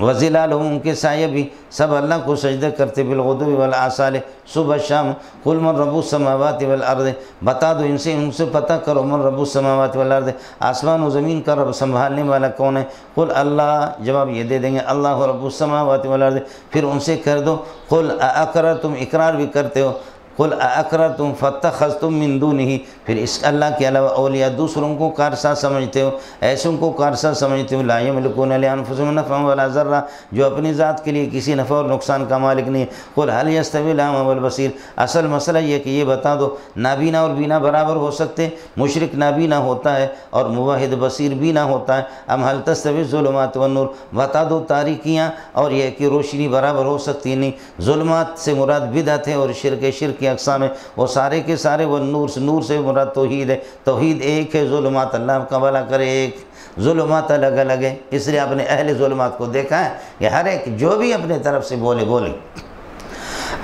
وظلالہم، ان کے سائے بھی سب اللہ کو سجدہ کرتے، بالغدو والآصال، صبح شام۔ قل من رب السماوات والارض، بتا دو ان سے پتہ کرو، من رب السماوات والارض، آسمان و زمین کا رب سنبھالنے والا کون ہے؟ قل اللہ، جواب یہ دے دیں گے اللہ رب السماوات والارض۔ پھر ان سے کہہ دو قل اقررتم، اقرار بھی کرتے ہو، قل اقررتم فاتخذتم من دونہ، پھر اس اللہ کے علاوہ اولیاء دوسروں کو کارساز سمجھتے ہو، ایسوں کو کارساز سمجھتے ہو، لا یملکون لانفسہم نفعا ولا ضرا، جو اپنی ذات کے لیے کسی نفع اور نقصان کا مالک نہیں ہے۔ قل هل یستوی الاعمی والبصیر، اصل مسئلہ یہ کہ یہ بتا دو نابینا اور بینا برابر ہو سکتے؟ مشرک نابینا ہوتا ہے اور موحد بصیر بینا ہوتا ہے۔ ام هل تستوی الظلمات والنور، بتا دو تاریکیاں اور یہ کہ روشنی برابر ہو سکتی نہیں۔ ظلمات سے مراد بدعت ہے اور شرک کی اقسام ہے، وہ سارے کے سارے، وہ نور سے مراد توحید ہے، توحید ایک ہے، ظلمات اللہ کا بھلا کرے ایک، ظلمات الگ الگ ہے۔ اس لیے آپ نے اہل ظلمات کو دیکھا ہے کہ ہر ایک جو بھی اپنے طرف سے بولے۔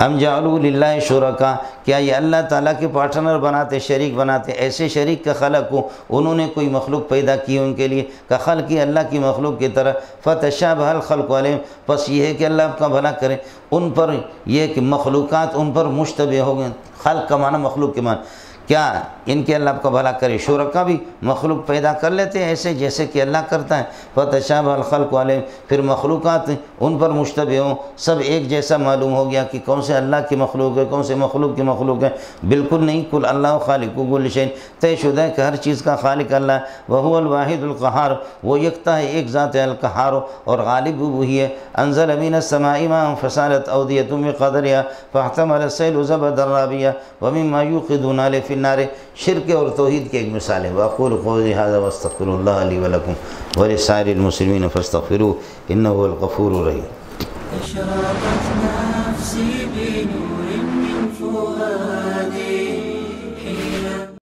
ام جعلوا للہ شرکا، کیا یہ اللہ تعالیٰ کے پارٹنر بناتے، شریک بناتے؟ ایسے شریک کا خلق ہو، انہوں نے کوئی مخلوق پیدا کی ان کے لیے کا خلق کی اللہ کی مخلوق کی طرح، فتشابہ الخلق علیہم، پس یہ ہے کہ اللہ آپ کا بھلا کرے ان پر، یہ کہ مخلوقات ان پر مشتبہ ہو گئے۔ خلق کا معنی مخلوق کے معنی، کیا ان کے اللہ آپ کا بھلا کرے شرکا بھی مخلوق پیدا کر لیتے ہیں ایسے جیسے کہ اللہ کرتا ہے؟ فتشابہ الخلق علیہم، پھر مخلوقات ان پر مشتبہ ہوں، سب ایک جیسا معلوم ہو گیا کہ کون سے اللہ کی مخلوق ہے کون سے مخلوق کی مخلوق ہے؟ بالکل نہیں۔ کل اللہ خالق کل شیء، طے شدہ ہے کہ ہر چیز کا خالق اللہ ہے۔ وہو الواحد القہار، وہ یکتا ہے، ایک ذات ہے، القہار اور غالب وہی ہے۔ انزل من السماء ماء فسالت اودیۃ بقدرها فاحتمل السیل زبدا رابیا ومما یوقدون علیہ فی النار، شرک اور توحید کی ایک مثال ہے۔ واقول قولی ھذا واستغفر اللہ لی ولکم ولسائر المسلمین فاستغفروہ انہ هو الغفور الرحیم۔ اشرقت نفسي بنور من فوق